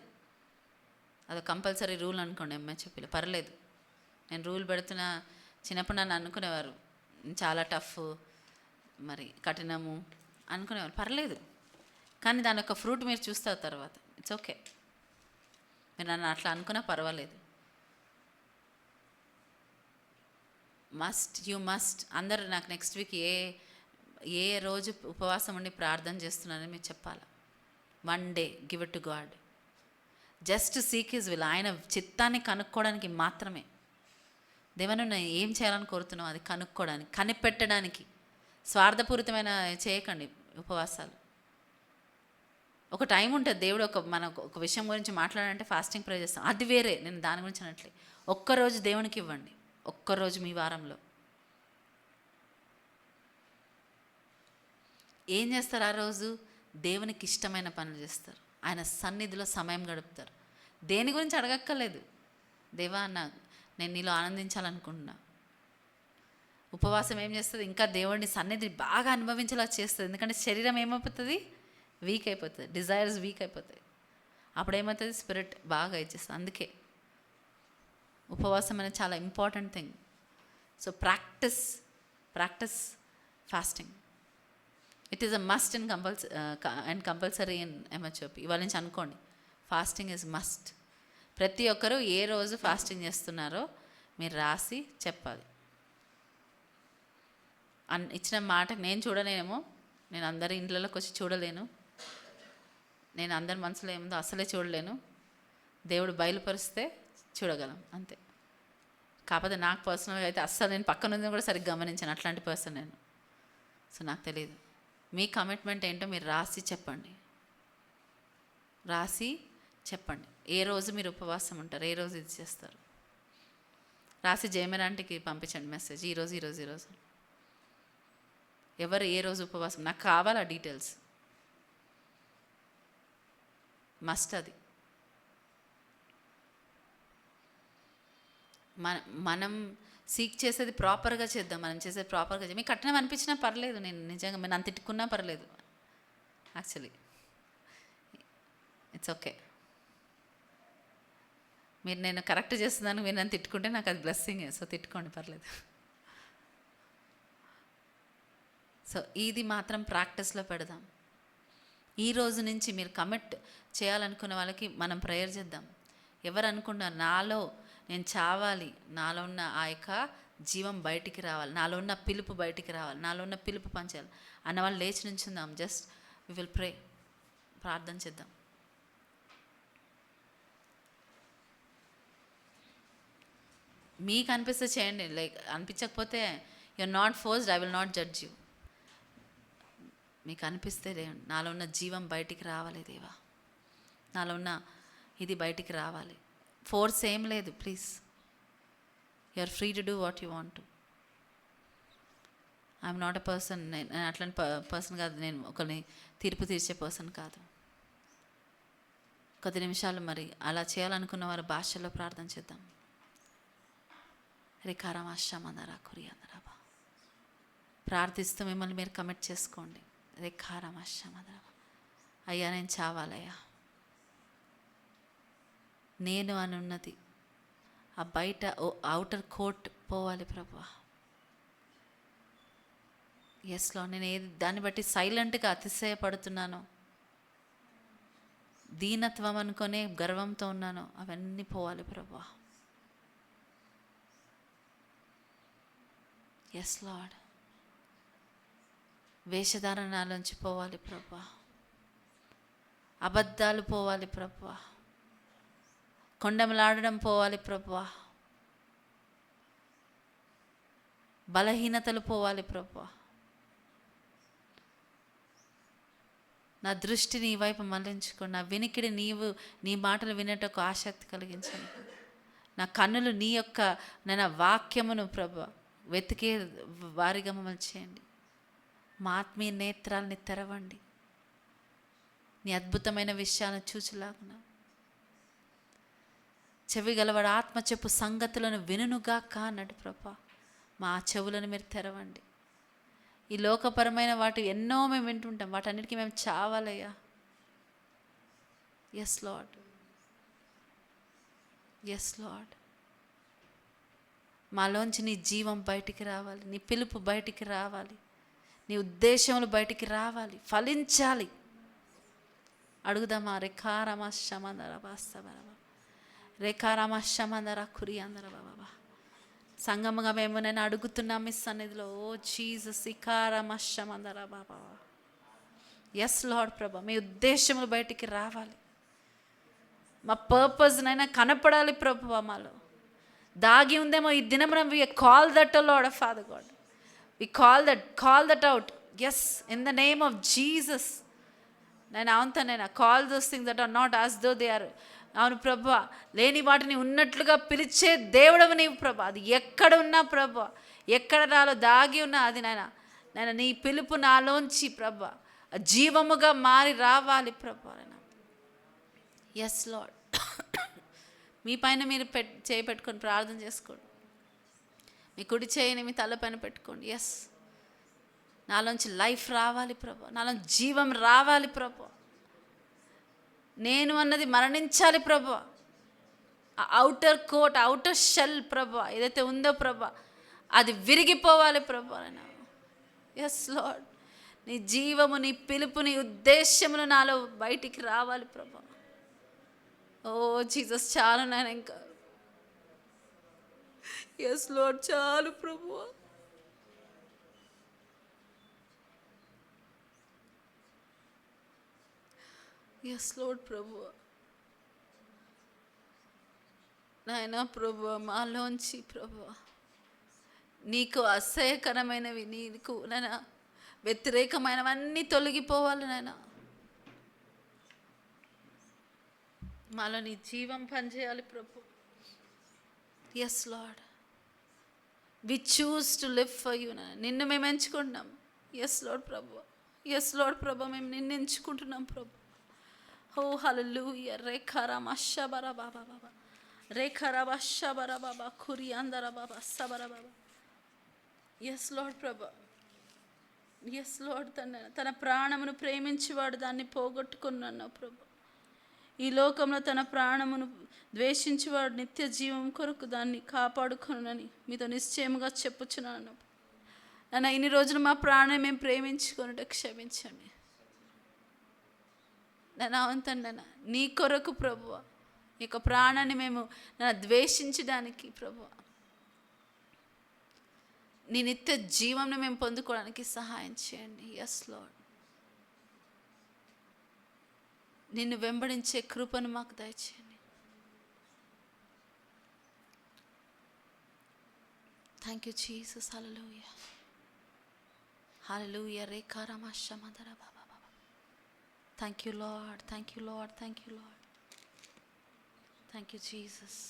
కంపల్సరీ రూల్ అనుకోండి. ఎంహెచ్ఓపిలో పర్లేదు. నేను రూల్ పెడుతున్నా, చిన్నప్పుడు నన్ను అనుకునేవారు చాలా టఫ్, మరి కఠినము అనుకునేవారు. పర్లేదు, కానీ దాని యొక్క ఫ్రూట్ మీరు చూస్తారు తర్వాత. It's okay. మీరు నన్ను అట్లా అనుకున్నా పర్వాలేదు. You must. అందరూ నాకు నెక్స్ట్ వీక్ ఏ రోజు ఉపవాసం ఉండి ప్రార్థన చేస్తున్నానని మీరు చెప్పాలి. 1 day give it to God. Just seek his will. ఆయన చిత్తాన్ని కనుక్కోవడానికి మాత్రమే. దేవను నేను ఏం చేయాలని కోరుతున్నావు అది కనుక్కోవడానికి, కనిపెట్టడానికి. స్వార్థపూరితమైన చేయకండి ఉపవాసాలు. ఒక టైం ఉంటుంది, దేవుడు ఒక విషయం గురించి మాట్లాడాలంటే ఫాస్టింగ్ ప్రే చేస్తాం, అది వేరే. నేను దాని గురించి అనట్లే. ఒక్కరోజు దేవునికి ఇవ్వండి, ఒక్కరోజు మీ వారంలో. ఏం చేస్తారు ఆ రోజు? దేవునికి ఇష్టమైన పనులు చేస్తారు, ఆయన సన్నిధిలో సమయం గడుపుతారు. దేని గురించి అడగక్కర్లేదు. దేవా నేను నీలో ఆనందించాలనుకుంటున్నా. ఉపవాసం ఏం చేస్తుంది? ఇంకా దేవుడిని సన్నిధిని బాగా అనుభవించేలా చేస్తుంది. ఎందుకంటే శరీరం ఏమైపోతుంది? వీక్ అయిపోతుంది, డిజైర్స్ వీక్ అయిపోతాయి. అప్పుడు ఏమవుతుంది? స్పిరిట్ బాగా ఇచ్చేస్తుంది. అందుకే ఉపవాసం అనేది చాలా important thing. So practice fasting. It is a must and compulsory in MHOP. ఇవాళ నుంచి అనుకోండి, ఫాస్టింగ్ ఈజ్ మస్ట్. ప్రతి ఒక్కరూ ఏ రోజు ఫాస్టింగ్ చేస్తున్నారో మీరు రాసి చెప్పాలి. ఇచ్చిన మాటకు నేను చూడలేనేమో, నేను అందరి ఇంట్లోకి వచ్చి చూడలేను, నేను అందరి మనసులో ఏముందో అసలే చూడలేను. దేవుడు బయలుపరిస్తే చూడగలం, అంతే. కాకపోతే నాకు పర్సనల్గా అయితే అస్సలు నేను పక్కన ఉంది కూడా సరిగ్గా గమనించాను, అట్లాంటి పర్సన్ నేను. సో నాకు తెలియదు. మీ కమిట్మెంట్ ఏంటో మీరు రాసి చెప్పండి. ఏ రోజు మీరు ఉపవాసం ఉంటారు, ఏ రోజు ఇది చేస్తారు రాసి జయమరాంటికి పంపించండి మెసేజ్. ఈరోజు ఎవరు ఏ రోజు ఉపవాసం, నాకు కావాలి ఆ డీటెయిల్స్. మస్ట్ అది. మనం సీక్ చేసేది ప్రాపర్గా చేద్దాం. మనం చేసేది ప్రాపర్గా చేద్దాం. మీకు కఠినం అనిపించినా పర్లేదు, నేను నిజంగా మీరు నన్ను తిట్టుకున్నా పర్లేదు. Actually it's okay. మీరు నేను కరెక్ట్ చేస్తున్నాను, మీరు నన్ను తిట్టుకుంటే నాకు అది బ్లెస్సింగే. సో తిట్టుకోండి, పర్లేదు. సో ఇది మాత్రం ప్రాక్టీస్లో పెడదాం. ఈ రోజు నుంచి మీరు కమిట్ చేయాలనుకునే వాళ్ళకి మనం ప్రేయర్ చేద్దాం. ఎవరు అనుకున్నారు నాలో నేను చావాలి, నాలో ఉన్న ఆ యొక్క జీవం బయటికి రావాలి, నాలో ఉన్న పిలుపు బయటికి రావాలి, నాలో ఉన్న పిలుపు పంచాలి అన్న వాళ్ళు లేచి నుంచుందాం. జస్ట్ వి విల్ ప్రే, ప్రార్థన చేద్దాం. మీకు అనిపిస్తే చేయండి, లైక్ అనిపించకపోతే you're not forced, I will not judge you. మీకు అనిపిస్తే నాలో ఉన్న జీవం బయటికి రావాలి దేవా, నాలో ఉన్న ఇది బయటికి రావాలి. ఫోర్స్ ఏం లేదు, please. You are free to do what you want to. I'm not a person, నేను అట్లాంటి పర్సన్ కాదు, నేను ఒకరిని తీర్పు తీర్చే పర్సన్ కాదు. కొద్ది నిమిషాలు మరి అలా చేయాలనుకున్న వారి భాషల్లో ప్రార్థన చేద్దాం. రేఖారామాషమందరా కురియందరాబా. ప్రార్థిస్తూ మిమ్మల్ని మీరు కమిట్ చేసుకోండి. రేఖారామాషమందరా. అయ్యా నేను చావాలయ్యా, నేను అని ఉన్నది ఆ బయట అవుటర్ కోర్ట్ పోవాలి ప్రభువా. ఎస్లో నేను దాన్ని బట్టి సైలెంట్గా అతిశయపడుతున్నాను, దీనత్వం అనుకునే గర్వంతో ఉన్నాను, అవన్నీ పోవాలి ప్రభువా. Yes lord. వేషధారణలోంచి పోవాలి ప్రభువా, అబద్ధాలు పోవాలి ప్రభువా, కొండమలాడడం పోవాలి ప్రభువా, బలహీనతలు పోవాలి ప్రభువా. నా దృష్టి నీ వైపు మళ్లించుకోండి. నా వినికిడి నీ మాటలు వినేటకు ఆసక్తి కలిగించండి. నా కన్నులు నీ యొక్క నా వాక్యమును ప్రభువా వెతికే వారిగా మమ్మల్ని చేయండి. మా ఆత్మీయ నేత్రాలని తెరవండి, నీ అద్భుతమైన విషయాలను చూచులాగున. చెవి గలవాడు ఆత్మ చెప్పు సంగతులను వినుగా అన్నాడు ప్రభా. మా చెవులను మీరు తెరవండి. ఈ లోకపరమైన వాటి ఎన్నో మేము వింటుంటాం, వాటన్నిటికీ మేము చావాలయ్యా. Yes Lord, yes Lord. మాలోంచి నీ జీవం బయటికి రావాలి, నీ పిలుపు బయటికి రావాలి, నీ ఉద్దేశములు బయటికి రావాలి, ఫలించాలి. అడుగుదామా? రేఖారామశమందర బాస్తబరబా, రేఖారామశమందర కురి అందర బాబా. సంగముగా మేము నేను అడుగుతున్నాం మీ సన్నిధిలో. ఓ జీసస్, ఇకారామశమందర బాబా. ఎస్ లార్డ్ ప్రభా, మీ ఉద్దేశములు బయటికి రావాలి, మా పర్పస్ నైనా కనపడాలి ప్రభువా. మాలో దాగి ఉందేమో ఈ దినం. We call that Lord Father God, we call that out. Yes, in the name of Jesus. నేను అవుతానైనా call those things that are not as though they are. అవును ప్రభువా, లేని వాటిని ఉన్నట్లుగా పిలిచే దేవుడవు నీవు ప్రభా. అది ఎక్కడ ఉన్నా ప్రభా, ఎక్కడ నాలో దాగి ఉన్నా అది నేను నీ పిలుపు నాలోంచి ప్రభా జీవముగా మారి రావాలి ప్రభా. Yes lord. మీ పైన మీరు చేయి పెట్టుకొని ప్రార్థన చేసుకోండి. మీ కుడి చేయని మీ తల పైన పెట్టుకోండి. ఎస్, నాలోంచి లైఫ్ రావాలి ప్రభా, నాలోంచి జీవం రావాలి ప్రభా. నేను అన్నది మరణించాలి ప్రభా. ఆ అవుటర్ కోట్, అవుటర్ షెల్ ప్రభా ఏదైతే ఉందో ప్రభా, అది విరిగిపోవాలి ప్రభా. Yes lord. నీ జీవము, నీ పిలుపు, నీ ఉద్దేశములు నాలో బయటికి రావాలి ప్రభా. ఓ జీసస్, చాలు నాయన ఇంకా. ఎస్ లార్డ్, చాలు ప్రభువా. ఎస్ లార్డ్ ప్రభువా. నాయనా ప్రభువా, మాలోంచి ప్రభువా నీకు అసహ్యకరమైనవి, నీకు నాయన వ్యతిరేకమైనవన్నీ తొలగిపోవాలి నాయన. మాలో నీ జీవం పనిచేయాలి ప్రభు. Yes Lord, we choose to live for you. నిన్ను మేము ఎంచుకుంటున్నాం. ఎస్ లార్డ్ ప్రభు, ఎస్ లార్డ్ ప్రభు, మేము నిన్ను ఎంచుకుంటున్నాం ప్రభు. ఓ హల్లెలూయా. రేఖారామశబర బాబా బాబా, రేఖారామశబర బాబా కురి అందర బాబా సబర బాబా. ఎస్ లార్డ్ ప్రభు, ఎస్ లార్డ్. తన ప్రాణమును ప్రేమించేవాడు దాన్ని పోగొట్టుకున్నాను ప్రభు. ఈ లోకంలో తన ప్రాణమును ద్వేషించేవాడు నిత్య జీవం కొరకు దాన్ని కాపాడుకొనునని మీతో నిశ్చయముగా చెప్పుచున్నాను. నన్ను ఇన్ని రోజులు మా ప్రాణం మేము ప్రేమించుకొనుట క్షమించండి. నన్ను అవంతండి నీ కొరకు ప్రభువ, ఈ యొక్క ప్రాణాన్ని మేము ద్వేషించడానికి ప్రభువ, నీ నిత్య జీవంని మేము పొందుకోవడానికి సహాయం చేయండి. ఎస్ లార్డ్, నిన్ను వెంబడించే కృపను మాకు దయచేయండి. Thank you Jesus. Hallelujah, hallelujah. రేఖారామశమందర బాబా బాబా. Thank you Lord, thank you Lord, thank you Lord, thank you Jesus.